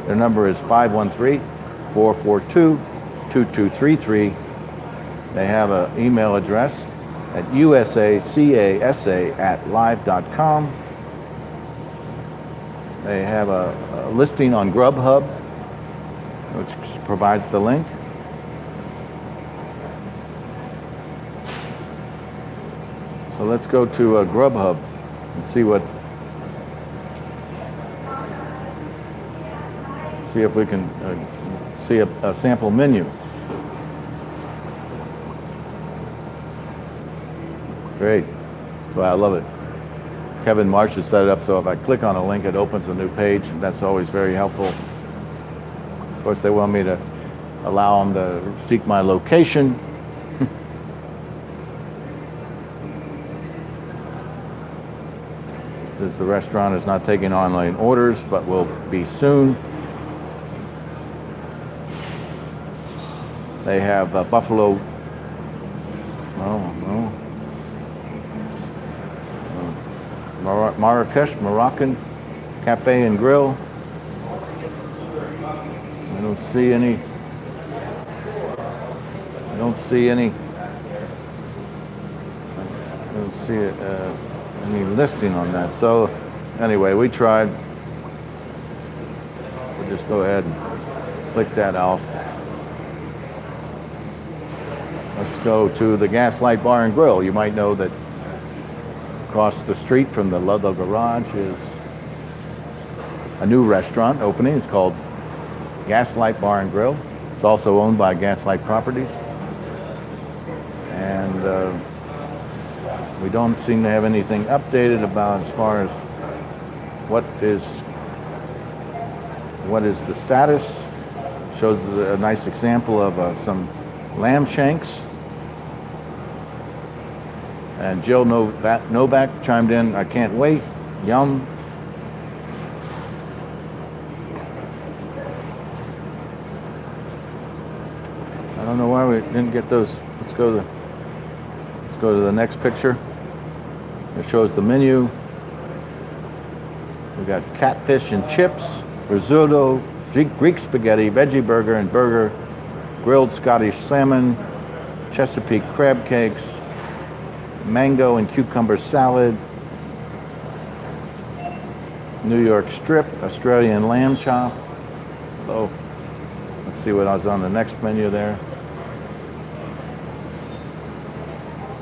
Their number is 513-442-2233. They have an email address at usacasa@live.com. They have a listing on Grubhub, which provides the link. So let's go to Grubhub and see if we can see a sample menu. Great. That's why I love it. Kevin Marsh has set it up so if I click on a link, it opens a new page, and that's always very helpful. Of course, they want me to allow them to seek my location. Says the restaurant is not taking online orders, but will be soon. They have Buffalo. Marrakesh Moroccan Cafe and Grill. I don't see any. I don't see any listing on that. So anyway, we tried. We'll just go ahead and click that off. Let's go to the Gaslight Bar and Grill. You might know that across the street from the Ludlow garage is a new restaurant opening. It's called Gaslight Bar and Grill. It's also owned by Gaslight Properties. And we don't seem to have anything updated about as far as what is the status. Shows a nice example of some lamb shanks. And Jill Novak chimed in, I can't wait, yum. I don't know why we didn't get those. Let's go to the next picture. It shows the menu. We got catfish and chips, risotto, Greek spaghetti, veggie burger and burger, grilled Scottish salmon, Chesapeake crab cakes, mango and cucumber salad, New York strip, Australian lamb chop. So let's see what was on the next menu there.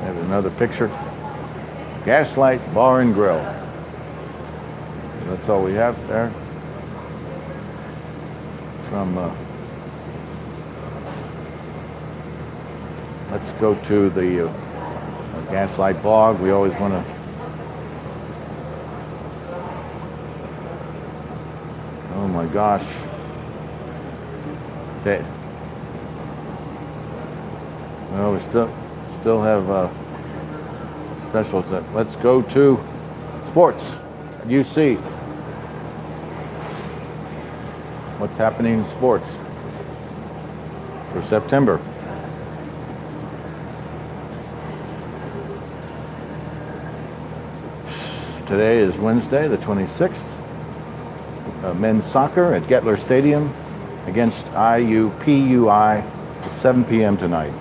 There's another picture. Gaslight Bar and Grill. That's all we have there. From let's go to the Gaslight blog. We always want to oh my gosh. Okay. Well, we still have specials. Let's go to sports. UC. What's happening in sports for September? Today is Wednesday, the 26th. Men's soccer at Gettler Stadium against IUPUI at 7 p.m. tonight.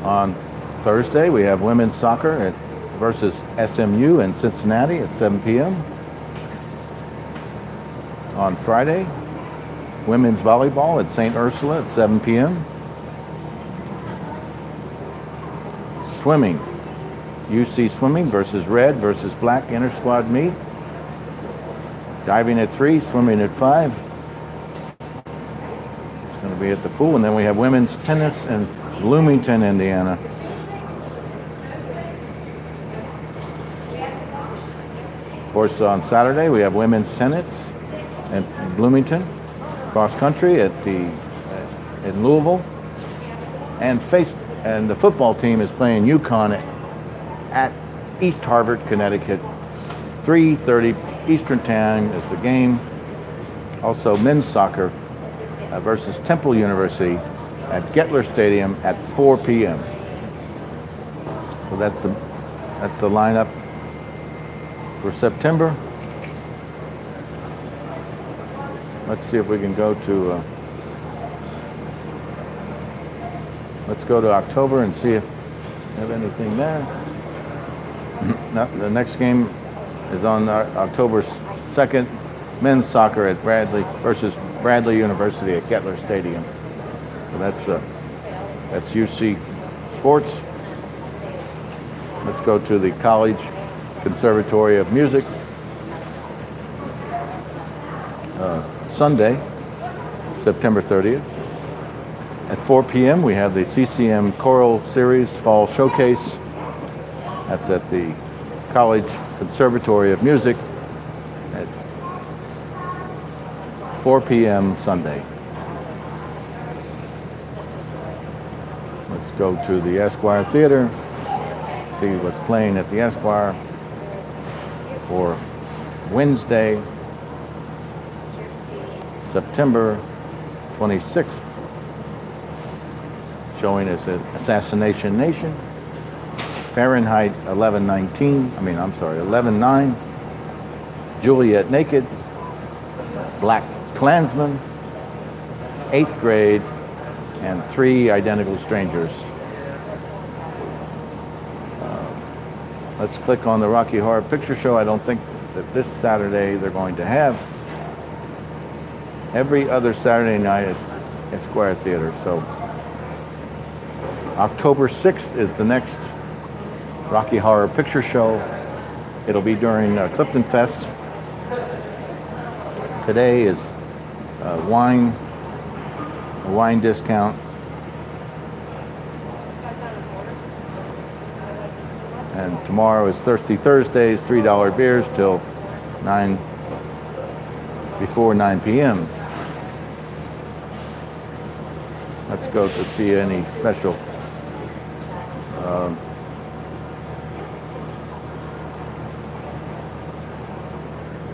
On Thursday, we have women's soccer versus SMU in Cincinnati at 7 p.m. On Friday, women's volleyball at St. Ursula at 7 p.m. Swimming. UC Swimming versus Red versus Black inter-squad meet. diving at 3, swimming at 5. It's going to be at the pool. And then we have women's tennis in Bloomington, Indiana. Of course, on Saturday we have women's tennis in Bloomington, cross country in Louisville, and the football team is playing UConn at East Harvard, Connecticut. 3:30 Eastern Time is the game. Also, men's soccer versus Temple University at Gettler Stadium at 4 p.m. So that's the lineup for September. Let's see if we can go to let's go to October and see if we have anything there. No, the next game is on October 2nd. Men's soccer at Bradley versus Bradley University at Gettler Stadium. So that's UC Sports. Let's go to the College Conservatory of Music. Sunday, September 30th. At 4 p.m. we have the CCM Choral Series Fall Showcase. That's at the College Conservatory of Music at 4 p.m. Sunday. Let's go to the Esquire Theater, see what's playing at the Esquire for Wednesday, September 26th. Showing us Assassination Nation, Fahrenheit 11/9, Juliet Naked, Black Klansman, 8th Grade, and 3 Identical Strangers. Let's click on the Rocky Horror Picture Show. I don't think that this Saturday they're going to have. Every other Saturday night at Esquire Theater. So October 6th is the next Rocky Horror Picture Show. It'll be during CliftonFest. Today is a wine discount. And tomorrow is Thirsty Thursdays, $3 beers till before 9 p.m. Let's go to see any special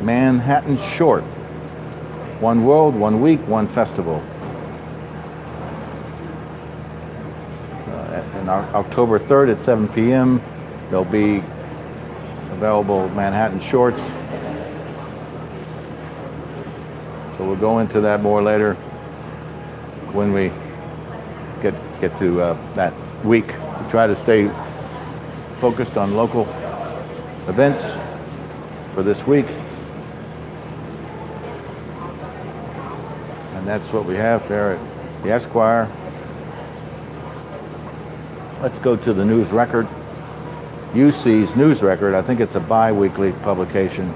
Manhattan Short. One world, 1 week, 1 festival. And October 3rd at 7 p.m. there'll be available Manhattan Shorts. So we'll go into that more later when we get to that week. We try to stay focused on local events for this week. And that's what we have there at the Esquire. Let's go to the News Record. UC's News Record. I think it's a bi-weekly publication.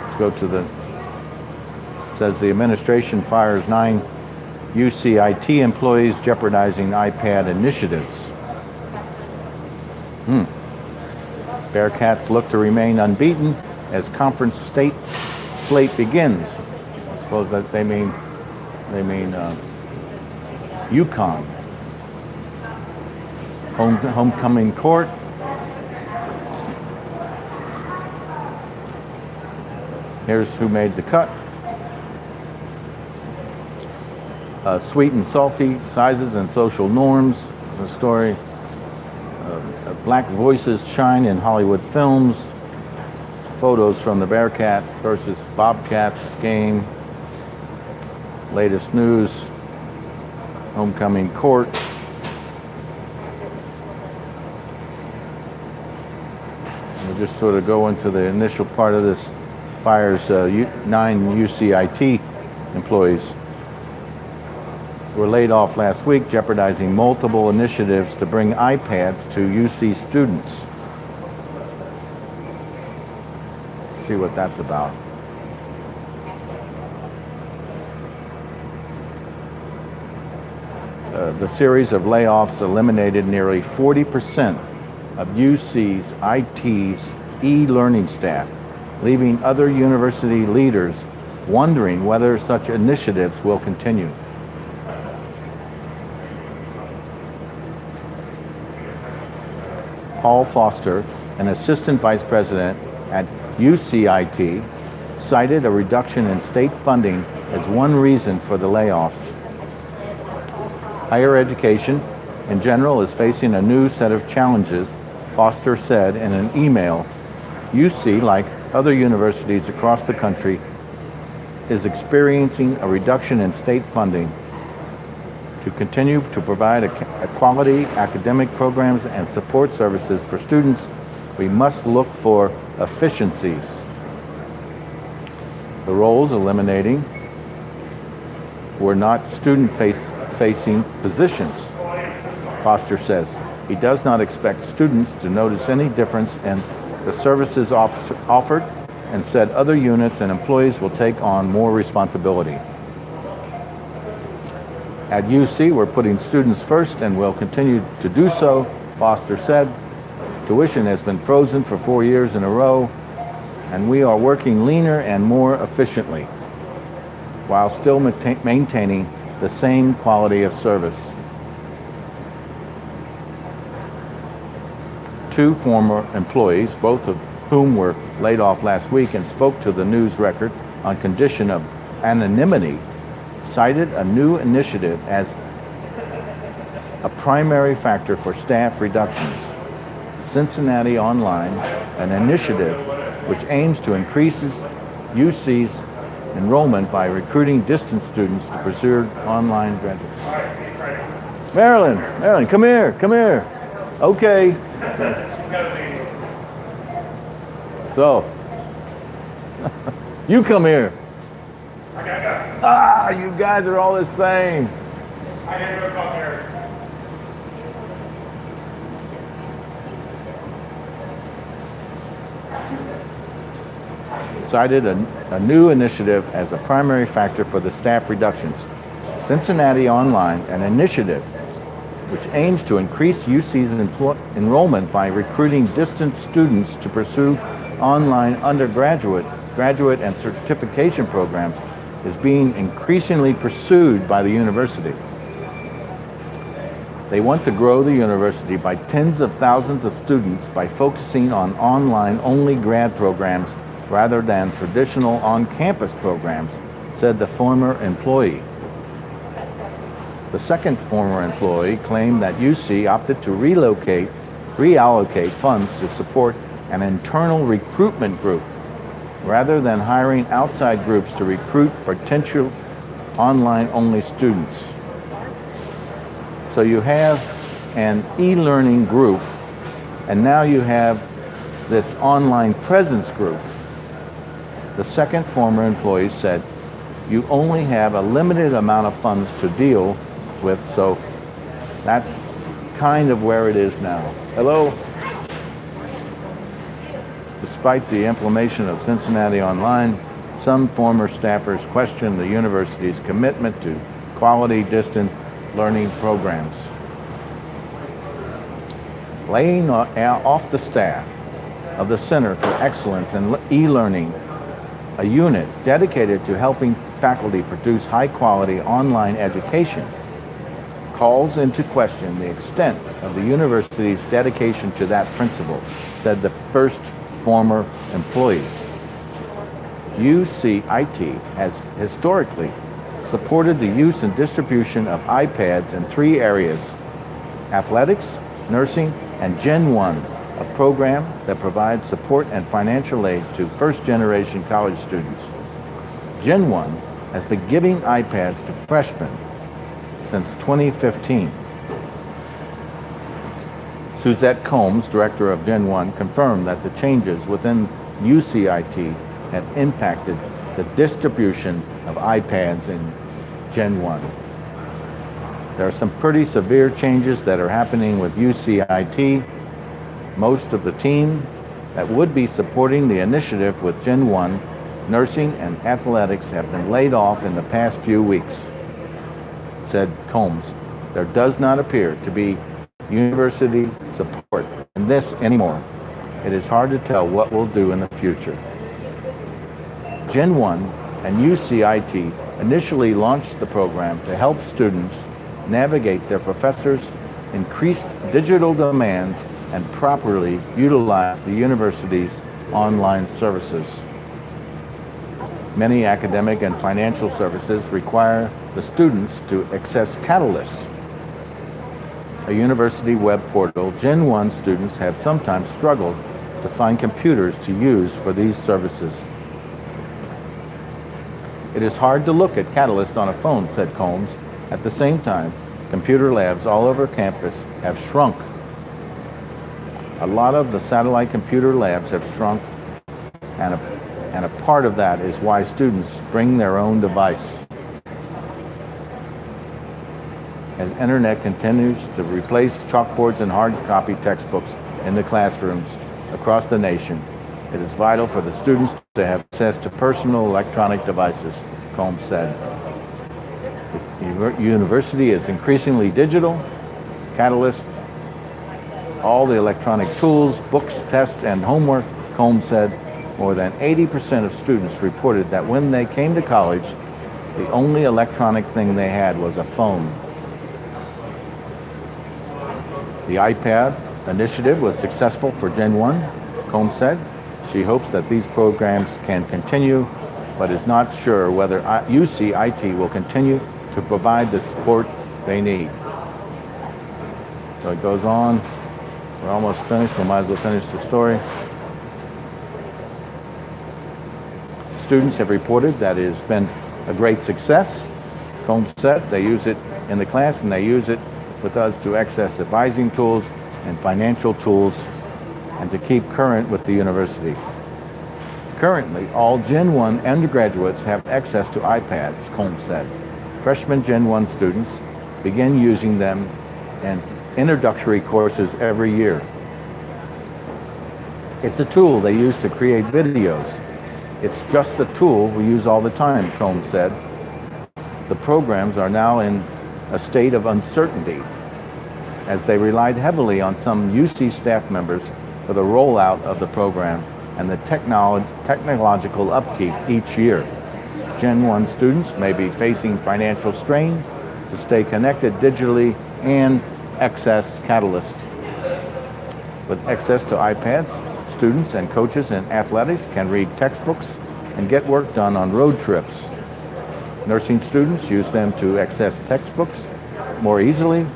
Let's go to it says the administration fires 9 UCIT employees jeopardizing iPad initiatives. Bearcats look to remain unbeaten as conference state slate begins. I suppose that they mean UConn. Homecoming court. Here's who made the cut. Sweet and salty sizes and social norms. The story. Black voices shine in Hollywood films. Photos from the Bearcat versus Bobcats game. Latest news. Homecoming court. We'll just sort of go into the initial part of this. Fires 9 UCIT employees were laid off last week, jeopardizing multiple initiatives to bring iPads to UC students. See what that's about. the series of layoffs eliminated nearly 40% of UC's IT's e-learning staff, leaving other university leaders wondering whether such initiatives will continue. Paul Foster, an assistant vice president at UCIT, cited a reduction in state funding as one reason for the layoffs. Higher education, in general, is facing a new set of challenges, Foster said in an email. UC, like other universities across the country, is experiencing a reduction in state funding. To continue to provide a quality academic programs and support services for students, we must look for efficiencies. The roles eliminating were not student-facing positions, Foster says. He does not expect students to notice any difference in the services offered, and said other units and employees will take on more responsibility. At UC, we're putting students first and will continue to do so, Foster said. Tuition has been frozen for 4 years in a row, and we are working leaner and more efficiently, while still maintaining the same quality of service. Two former employees, both of whom were laid off last week and spoke to the news record on condition of anonymity, cited a new initiative as a primary factor for staff reductions. Cincinnati Online, an initiative which aims to increase UC's enrollment by recruiting distance students to pursue online graduate. Marilyn, come here. Okay. So, you come here. You guys are all the same. I gotta go come here. Cited a new initiative as a primary factor for the staff reductions. Cincinnati Online, an initiative which aims to increase UC's enrollment by recruiting distance students to pursue online undergraduate, graduate, and certification programs, is being increasingly pursued by the university. They want to grow the university by tens of thousands of students by focusing on online-only grad programs rather than traditional on-campus programs, said the former employee. The second former employee claimed that UC opted to reallocate funds to support an internal recruitment group rather than hiring outside groups to recruit potential online-only students. So you have an e-learning group, and now you have this online presence group. The second former employee said, you only have a limited amount of funds to deal with, so that's kind of where it is now. Hello? Despite the implementation of Cincinnati Online, some former staffers question the university's commitment to quality distant learning programs. Laying off the staff of the Center for Excellence in E-Learning, a unit dedicated to helping faculty produce high-quality online education, calls into question the extent of the university's dedication to that principle, said the first former employee. UCIT has historically supported the use and distribution of iPads in 3 areas: athletics, nursing, and Gen 1, a program that provides support and financial aid to first-generation college students. Gen 1 has been giving iPads to freshmen since 2015. Suzette Combs, director of Gen 1, confirmed that the changes within UCIT have impacted the distribution of iPads in Gen 1. There are some pretty severe changes that are happening with UCIT. Most of the team that would be supporting the initiative with Gen 1, nursing and athletics have been laid off in the past few weeks, said Combs. There does not appear to be university support in this anymore. It is hard to tell what we'll do in the future. Gen 1 and UCIT initially launched the program to help students navigate their professors' increased digital demands and properly utilize the university's online services. Many academic and financial services require the students to access Catalyst, a university web portal. Gen 1 students have sometimes struggled to find computers to use for these services. It is hard to look at Catalyst on a phone, said Combs. At the same time, computer labs all over campus have shrunk. A lot of the satellite computer labs have shrunk, and a part of that is why students bring their own device. As internet continues to replace chalkboards and hard copy textbooks in the classrooms across the nation, it is vital for the students to have access to personal electronic devices, Combs said. The university is increasingly digital. Catalyst, all the electronic tools, books, tests, and homework, Combs said. More than 80% of students reported that when they came to college, the only electronic thing they had was a phone. The iPad initiative was successful for Gen 1, Combs said. She hopes that these programs can continue, but is not sure whether UCIT will continue to provide the support they need. So it goes on. We're almost finished. We might as well finish the story. Students have reported that it has been a great success. Combs said they use it in the class and they use it with us to access advising tools and financial tools and to keep current with the university. Currently, all Gen 1 undergraduates have access to iPads, Combs said. Freshman Gen 1 students begin using them in introductory courses every year. It's a tool they use to create videos. It's just a tool we use all the time, Combs said. The programs are now in a state of uncertainty as they relied heavily on some UC staff members for the rollout of the program and the technological upkeep each year. Gen 1 students may be facing financial strain to stay connected digitally and access Catalyst. With access to iPads, students and coaches in athletics can read textbooks and get work done on road trips. Nursing students use them to access textbooks more easily.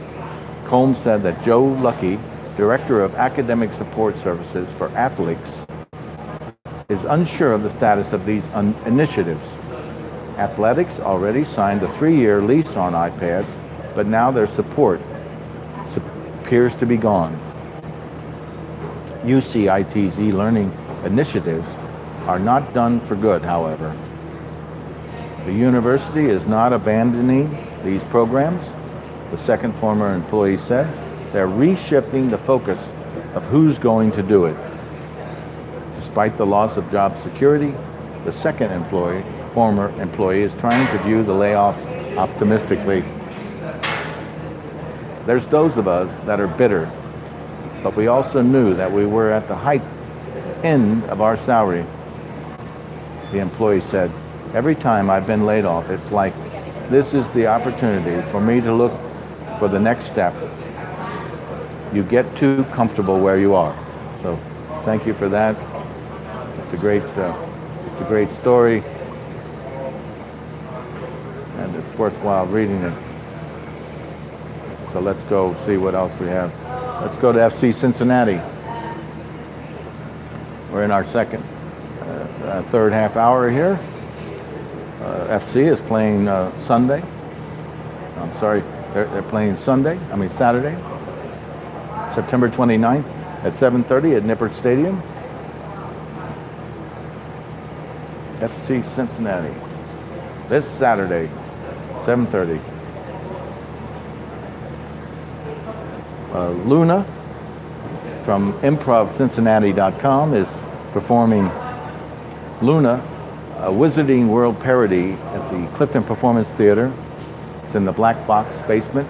Combs said that Joe Lucky, Director of Academic Support Services for Athletics, is unsure of the status of these initiatives. Athletics already signed a 3-year lease on iPads, but now their support appears to be gone. UCIT's e-learning initiatives are not done for good, however. The university is not abandoning these programs, the second former employee said. They're reshifting the focus of who's going to do it. Despite the loss of job security, the second former employee is trying to view the layoffs optimistically. There's those of us that are bitter, but we also knew that we were at the height end of our salary, the employee said. Every time I've been laid off, it's like this is the opportunity for me to look for the next step. You get too comfortable where you are. So thank you for that. It's a great story, and it's worthwhile reading it. So let's go see what else we have. Let's go to FC Cincinnati. We're in our third half hour here. FC is playing Sunday. I'm sorry, they're playing Saturday, September 29th at 7:30 at Nippert Stadium. FC Cincinnati, this Saturday, 7:30. Luna from ImprovCincinnati.com is performing Luna, a Wizarding World parody at the Clifton Performance Theater. It's in the Black Box basement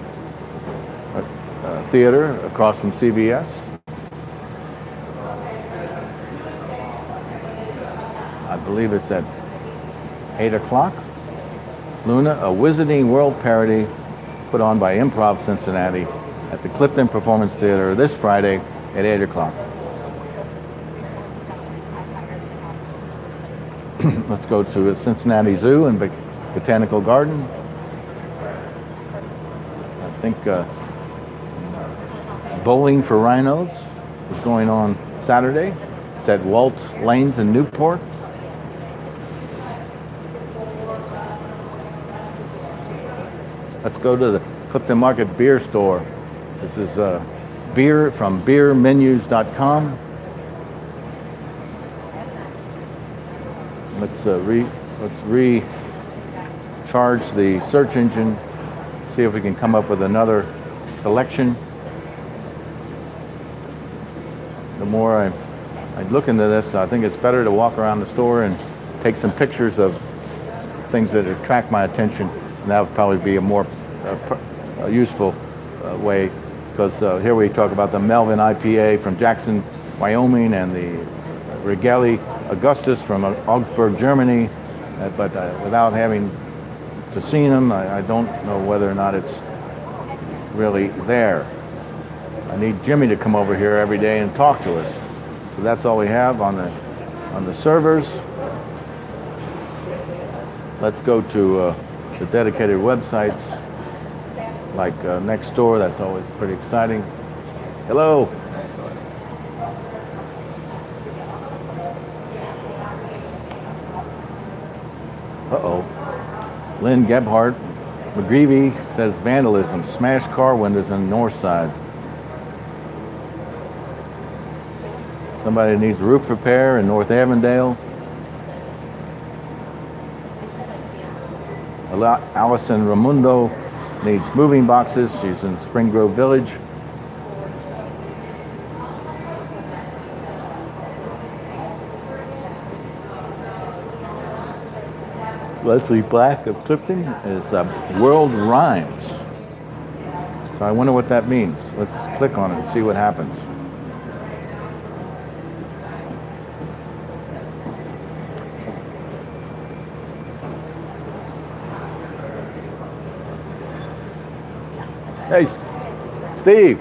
Theater across from CVS. I believe it's at 8 o'clock. Luna, a Wizarding World parody put on by Improv Cincinnati at the Clifton Performance Theater this Friday at 8 o'clock. Let's go to Cincinnati Zoo and Botanical Garden. I think Bowling for Rhinos is going on Saturday. It's at Waltz Lanes in Newport. Let's go to the Clifton Market Beer Store. This is beer from beermenus.com. Let's recharge the search engine. See if we can come up with another selection. The more I look into this, I think it's better to walk around the store and take some pictures of things that attract my attention. And that would probably be a more useful way, because here we talk about the Melvin IPA from Jackson, Wyoming, and the Regelli Augustus from Augsburg, Germany. But without having to see them, I don't know whether or not it's really there. I need Jimmy to come over here every day and talk to us. So that's all we have on the servers. Let's go to the dedicated websites like NextDoor. That's always pretty exciting. Hello. Uh-oh. Lynn Gebhardt McGreevy says vandalism, smashed car windows on the north side. Somebody needs roof repair in North Avondale. Allison Ramundo needs moving boxes. She's in Spring Grove Village. Leslie Black of Clifton is World Rhymes. So I wonder what that means. Let's click on it and see what happens. Hey, Steve.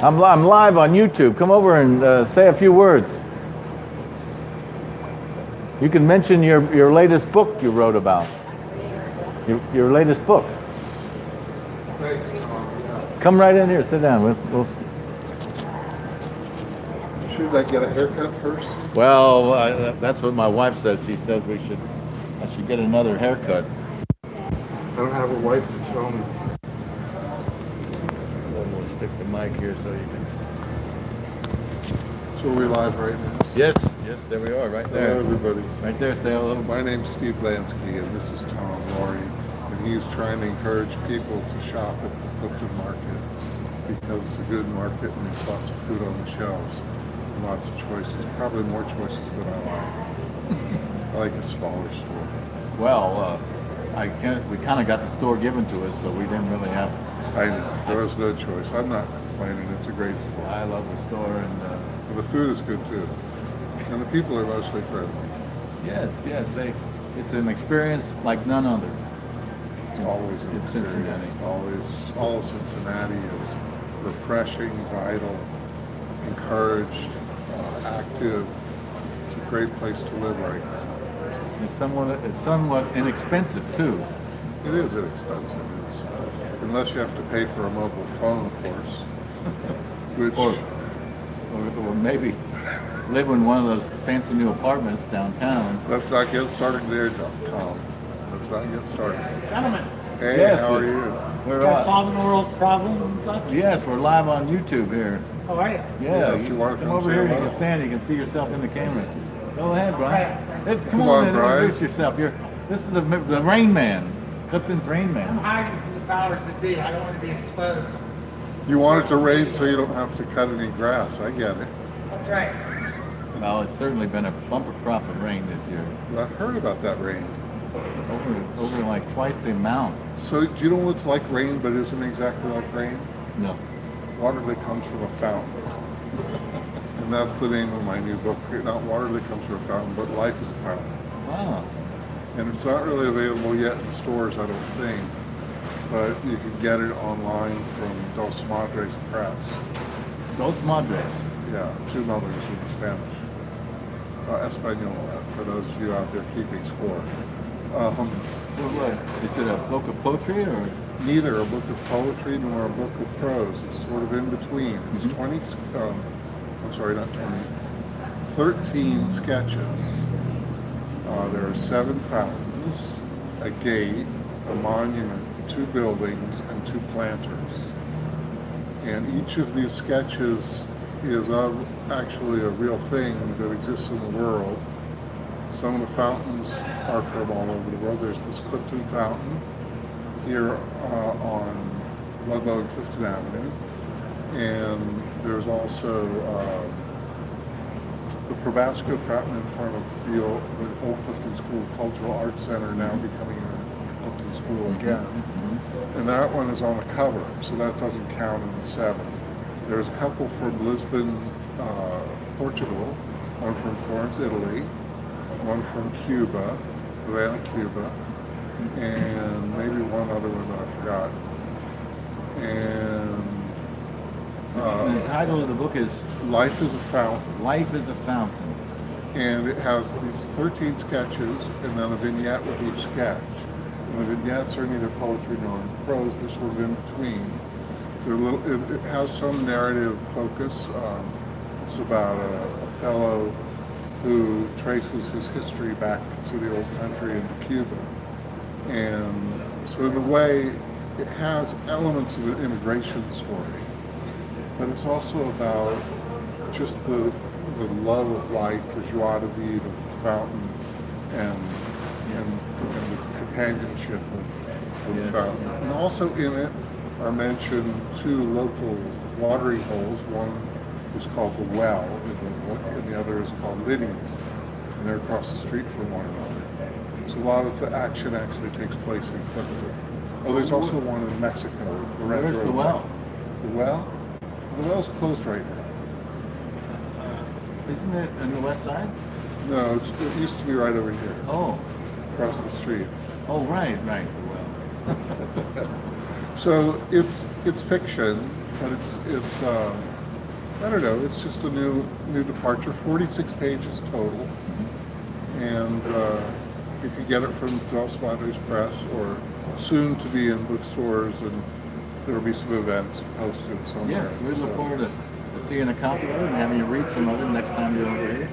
I'm live on YouTube. Come over and say a few words. You can mention your latest book you wrote about. Your latest book. Thanks, Tom. Come right in here. Sit down. Should I get a haircut first? Well, that's what my wife says. She says I should get another haircut. I don't have a wife to tell me. We'll stick the mic here so you can. So we're live right now. Yes, there we are, right there. Hello, everybody. Right there, say hello. My name's Steve Lansky, and this is Tom Lohre, and he's trying to encourage people to shop at the Clifton Market because it's a good market and there's lots of food on the shelves and lots of choices. Probably more choices than I like. I like a smaller store. Well, we kind of got the store given to us, so we didn't really have. I know there was no choice. I'm not complaining. It's a great store. I love the store, and And the food is good too, and the people are mostly friendly. yes, it's an experience like none other. Always an in experience. Cincinnati. Always, all of Cincinnati is refreshing, vital, encouraged, active. It's a great place to live right now. It's somewhat inexpensive too. It is inexpensive. It's unless you have to pay for a mobile phone, of course. Which Or maybe live in one of those fancy new apartments downtown. let's not get started there, Tom. Let's not get started. Gentlemen, Hey, Yes, how are you? We're guys solving the world's problems and such? yes, we're live on YouTube here. How are you? Yeah, Yes, you wanna come come over say here. You hello? can stand. You can see yourself in the camera. Go ahead, Brian. Okay. Come Come on on, and Brian. introduce yourself. This is the Rain Man, Clifton's Rain I'm Man. hiding from the powers that be. I don't want to be exposed. You want it to rain so you don't have to cut any grass. I get it. That's right. Well, it's certainly been a bumper crop of rain this year. I've heard about that rain. Over like twice the amount. So do you know what's like rain but isn't exactly like rain? No. Water that comes from a fountain. And that's the name of my new book. Not water that comes from a fountain, but life is a fountain. Wow. And it's not really available yet in stores, I don't think. But you can get it online from Dos Madres Press. Dos Madres. Yeah, two mothers in Spanish. Espanol, for those of you out there keeping score. What? Is it a book of poetry or? Neither a book of poetry nor a book of prose. It's sort of in between. It's 20, I'm sorry, not 20, 13 sketches. There are 7 fountains, a gate, a monument, 2 buildings, and 2 planters. And each of these sketches is of actually a real thing that exists in the world. Some of the fountains are from all over the world. There's this Clifton fountain here on Ludlow and Clifton Avenue. And there's also the Probasco fountain in front of the old Clifton School Cultural Arts Center, now becoming a Clifton School again. And that one is on the cover, so that doesn't count in the 7. There's a couple from Lisbon, Portugal, one from Florence, Italy, one from Cuba, Havana, Cuba, and maybe one other one that I forgot. And the title of the book is Life is a Fountain. Life is a Fountain. And it has these 13 sketches and then a vignette with each sketch. And the vignettes are neither poetry nor prose, they're sort of in between. It has some narrative focus. It's about a fellow who traces his history back to the old country into Cuba. And so in a way, it has elements of an immigration story, but it's also about just the love of life, the joie de vivre of the fountain, and the companionship of the fountain. And also in it are mentioned 2 local watering holes. One is called the Well in the book, and the other is called Liddy's. And they're across the street from one another. So a lot of the action actually takes place in Clifton. Oh, there's also one in Mexico. Where's the Well? The Well? The Well's closed right now. Isn't it on the west side? No, it used to be right over here, Oh. across the street. Oh, right, the Well. So it's fiction, but it's I don't know, it's just a new departure. 46 pages total, and you can get it from Dos Madres Press or soon to be in bookstores, and there will be some events posted somewhere. Yes, we look forward to seeing a copy of it and having you read some of it next time you're over here.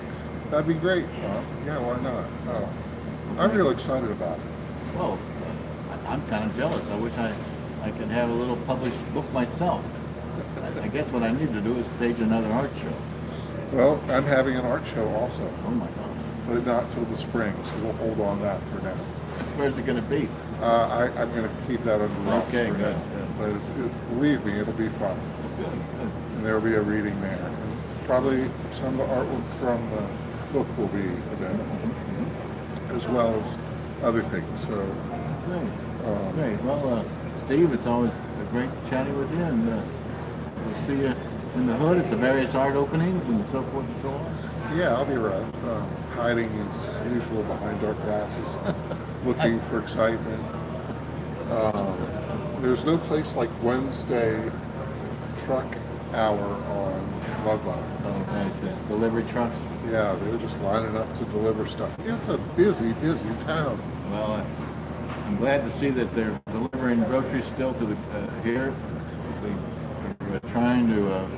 That'd be great, Tom. Yeah, why not? Oh, I'm real excited about it. Well, I'm kind of jealous. I wish I could have a little published book myself. I guess what I need to do is stage another art show. Well, I'm having an art show also, Oh my God. but not till the spring, so we'll hold on that for now. Where's it going to be? I'm going to keep that under wraps Okay, for good, now. good. But believe me, it'll be fun. Good, good. And there will be a reading there. And probably some of the artwork from the book will be available, as well as other things. So, Great. Great. Well, Steve, it's always great chatting with you, and we'll see you in the hood at the various art openings and so forth and so on. yeah, I'll be around, hiding as usual behind dark glasses, looking for excitement. There's no place like Wednesday truck hour on Ludlow. Oh, right, the delivery trucks. Yeah, they're just lining up to deliver stuff. It's a busy, busy town. Well, I'm glad to see that they're delivering groceries still to the here. We're trying to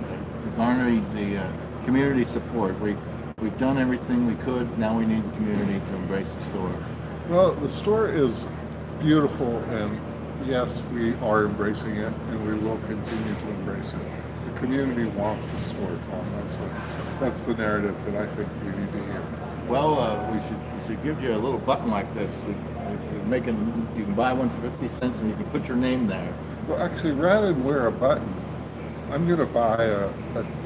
garner the community support. We've done everything we could. Now we need the community to embrace the store. Well, the store is beautiful, and yes, we are embracing it, and we will continue to embrace it. The community wants the store, Tom. That's the narrative that I think we need to hear. Well, we should give you a little button like this. We're making, you can buy one for 50 cents and you can put your name there. Well, actually, rather than wear a button, I'm going to buy a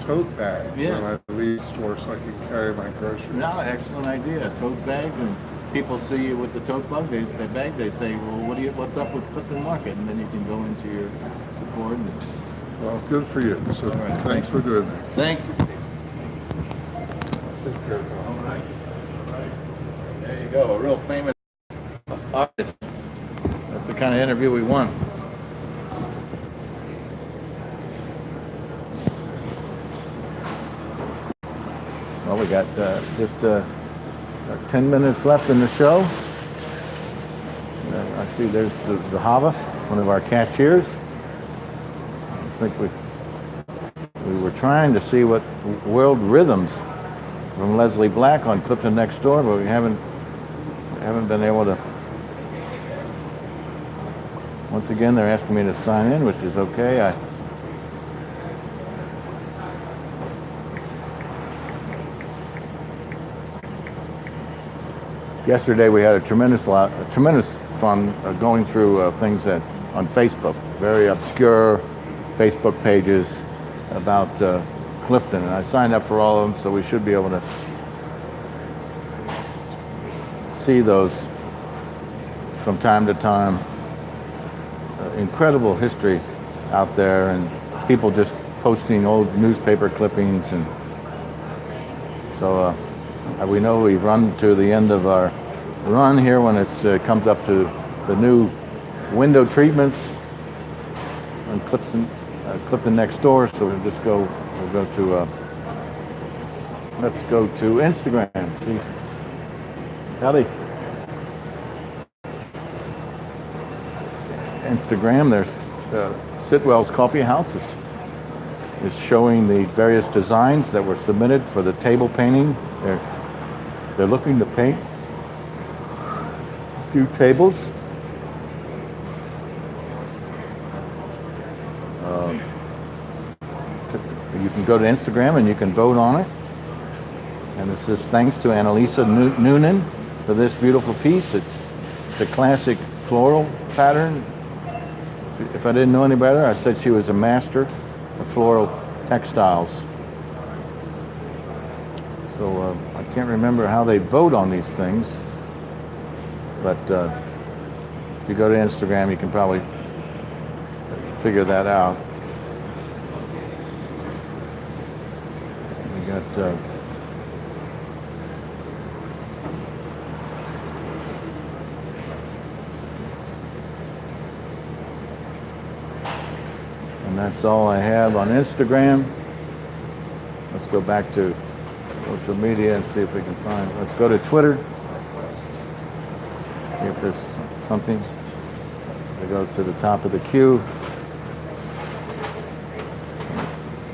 tote bag Yes. when I leave the store so I can carry my groceries. No, excellent idea. A tote bag, and people see you with the tote bug, they beg, they say, well, what's up with Clifton Market? And then you can go into your support. And, Well, good for you. So All right, thanks for doing that. thank you, Steve. Take care, Tom. All right. There you go, a real famous artist. That's the kind of interview we want. Well, we got just 10 minutes left in the show. I see there's the Hava, one of our cashiers. I think we were trying to see what world rhythms from Leslie Black on Clifton NextDoor, but we haven't been able to. Once again, they're asking me to sign in, which is okay. Yesterday we had a tremendous fun going through things on Facebook, very obscure Facebook pages about Clifton, and I signed up for all of them, so we should be able to see those from time to time. Incredible history out there, and people just posting old newspaper clippings, and so we know we've run to the end of our run here when it comes up to the new window treatments on Clifton NextDoor. So we'll go to let's go to Instagram. See, howdy. Instagram, there's Sitwell's Coffee House is showing the various designs that were submitted for the table painting. They're looking to paint a few tables. You can go to Instagram and you can vote on it. And this is thanks to Annalisa Noonan for this beautiful piece. It's a classic floral pattern. If I didn't know any better, I said she was a master of floral textiles. So I can't remember how they vote on these things, but if you go to Instagram, you can probably figure that out. We got and that's all I have on Instagram. Let's go back to social media and see if we can find. Let's go to Twitter. See if there's something. We go to the top of the queue.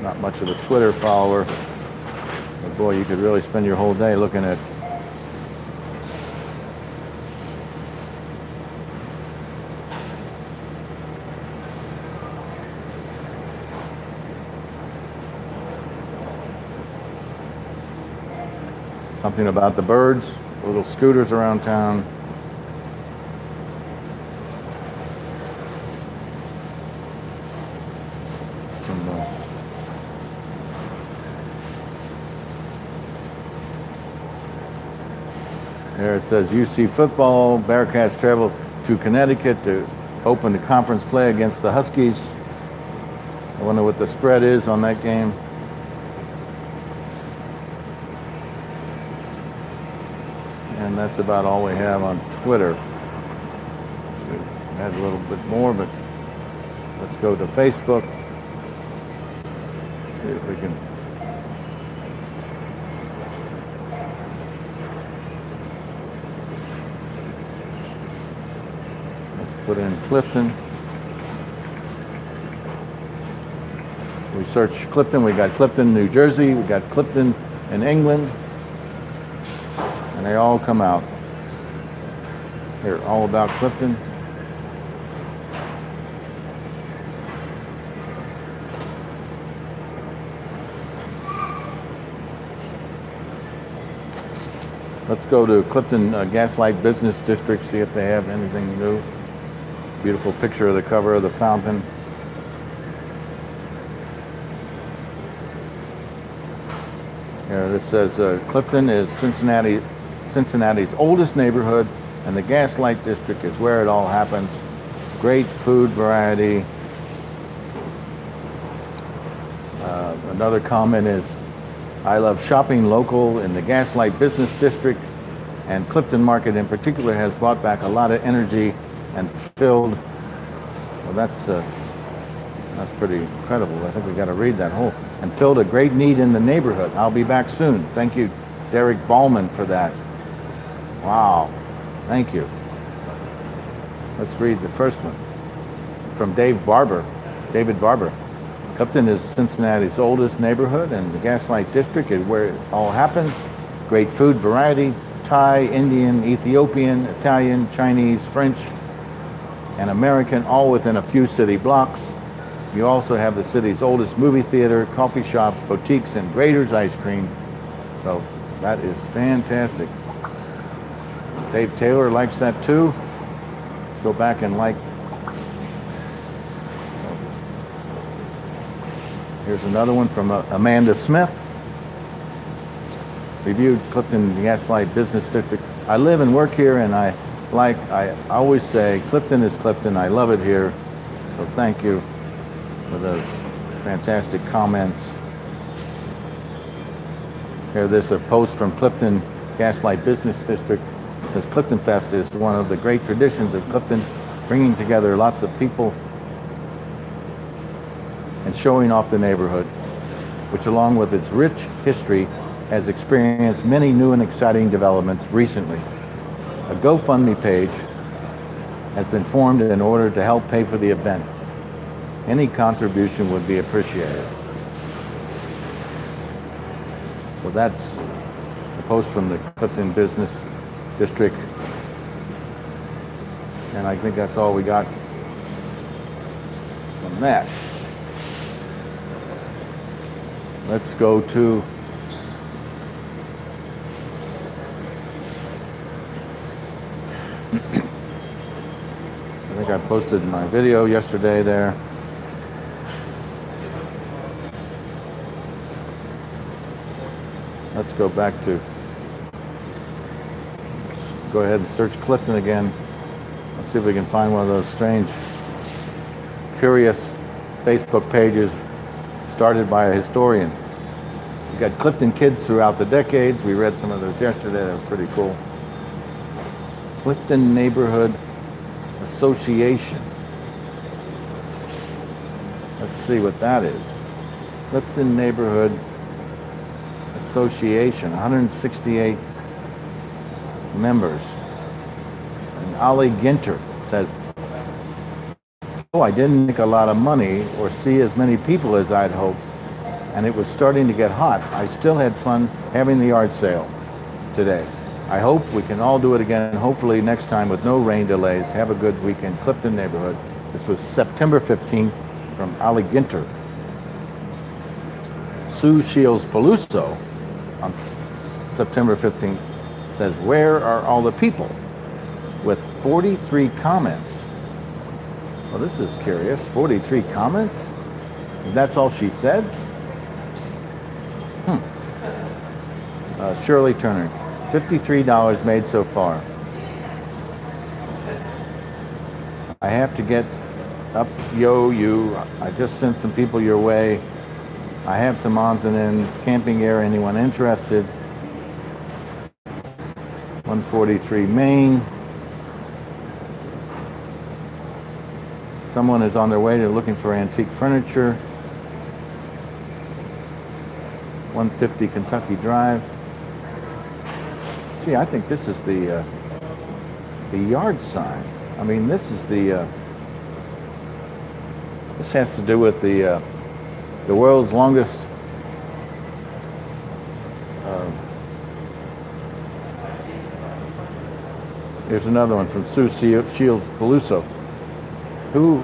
Not much of a Twitter follower, but boy, you could really spend your whole day looking at something about the birds, little scooters around town. There it says UC football, Bearcats travel to Connecticut to open the conference play against the Huskies. I wonder what the spread is on that game. And that's about all we have on Twitter. We had a little bit more, but let's go to Facebook. See if we can. Let's put in Clifton. We search Clifton. We got Clifton, New Jersey. We got Clifton in England. And they all come out. They're all about Clifton. Let's go to Clifton Gaslight Business District, see if they have anything new. Beautiful picture of the cover of the fountain. Here, this says Clifton is Cincinnati's oldest neighborhood, and the Gaslight district is where it all happens. Great food variety. Another comment is, I love shopping local in the Gaslight business district, and Clifton Market in particular has brought back a lot of energy and filled. Well, that's pretty incredible. I think we got to read that whole. And filled a great need in the neighborhood. I'll be back soon. Thank you, Derek Ballman, for that. Wow. Thank you. Let's read the first one from David Barber. Clifton is Cincinnati's oldest neighborhood, and the Gaslight district is where it all happens. Great food variety: Thai, Indian, Ethiopian, Italian, Chinese, French, and American, all within a few city blocks. You also have the city's oldest movie theater, coffee shops, boutiques, and Grader's ice cream. So that is fantastic. Dave Taylor likes that too. Let's go back and like. Here's another one from Amanda Smith. Reviewed Clifton Gaslight Business District. I live and work here, and I always say, Clifton is Clifton. I love it here. So thank you for those fantastic comments. Here, this is a post from Clifton Gaslight Business District. It says, CliftonFest is one of the great traditions of Clifton, bringing together lots of people and showing off the neighborhood, which along with its rich history has experienced many new and exciting developments recently. A GoFundMe page has been formed in order to help pay for the event. Any contribution would be appreciated. So that's a post from the Clifton Business District. And I think that's all we got from that. Let's go to I think I posted my video yesterday there. Let's go back to, go ahead and search Clifton again. Let's see if we can find one of those strange, curious Facebook pages started by a historian. We got Clifton kids throughout the decades. We read some of those yesterday. That was pretty cool. Clifton Neighborhood Association. Let's see what that is. Clifton Neighborhood Association, 168 members. And Ollie Ginter says, oh, I didn't make a lot of money or see as many people as I'd hoped, and it was starting to get hot. I still had fun having the yard sale today. I hope we can all do it again, hopefully next time with no rain delays. Have a good weekend, Clifton Neighborhood. This was September 15th from Ali Ginter. Sue Shields Peluso on September 15th says, where are all the people? With 43 comments. Well, this is curious. 43 comments? That's all she said? Shirley Turner, $53 made so far. I have to get up, you. I just sent some people your way. I have some odds and ends, camping air, anyone interested? 143 Main. Someone is on their way to looking for antique furniture. 150 Kentucky Drive. Gee, I think this is the yard sign. I mean, this is the. This has to do with the world's longest. Here's another one from Sue Shields Peluso. Who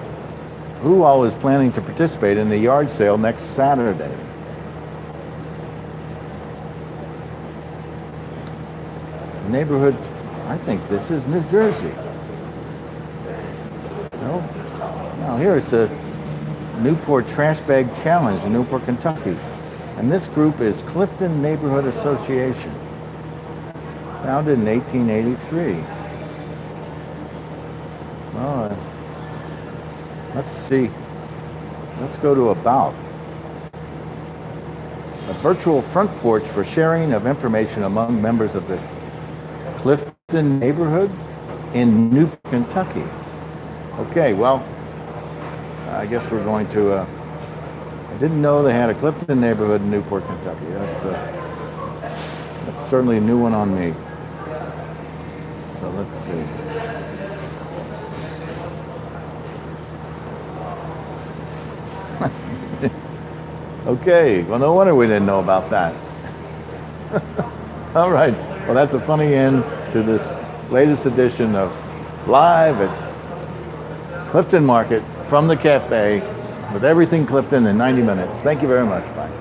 all is planning to participate in the yard sale next Saturday? Neighborhood, I think this is New Jersey. No, here it's a Newport Trash Bag Challenge in Newport, Kentucky. And this group is Clifton Neighborhood Association. Founded in 1883. Well, let's see. Let's go to about. A virtual front porch for sharing of information among members of the Clifton neighborhood in New Kentucky. Okay, well, I guess we're going to, I didn't know they had a Clifton neighborhood in Newport, Kentucky. That's certainly a new one on me. So let's see. Okay, well, no wonder we didn't know about that. All right, well, that's a funny end to this latest edition of Live at Clifton Market from the cafe with everything Clifton in 90 minutes. Thank you very much. Bye.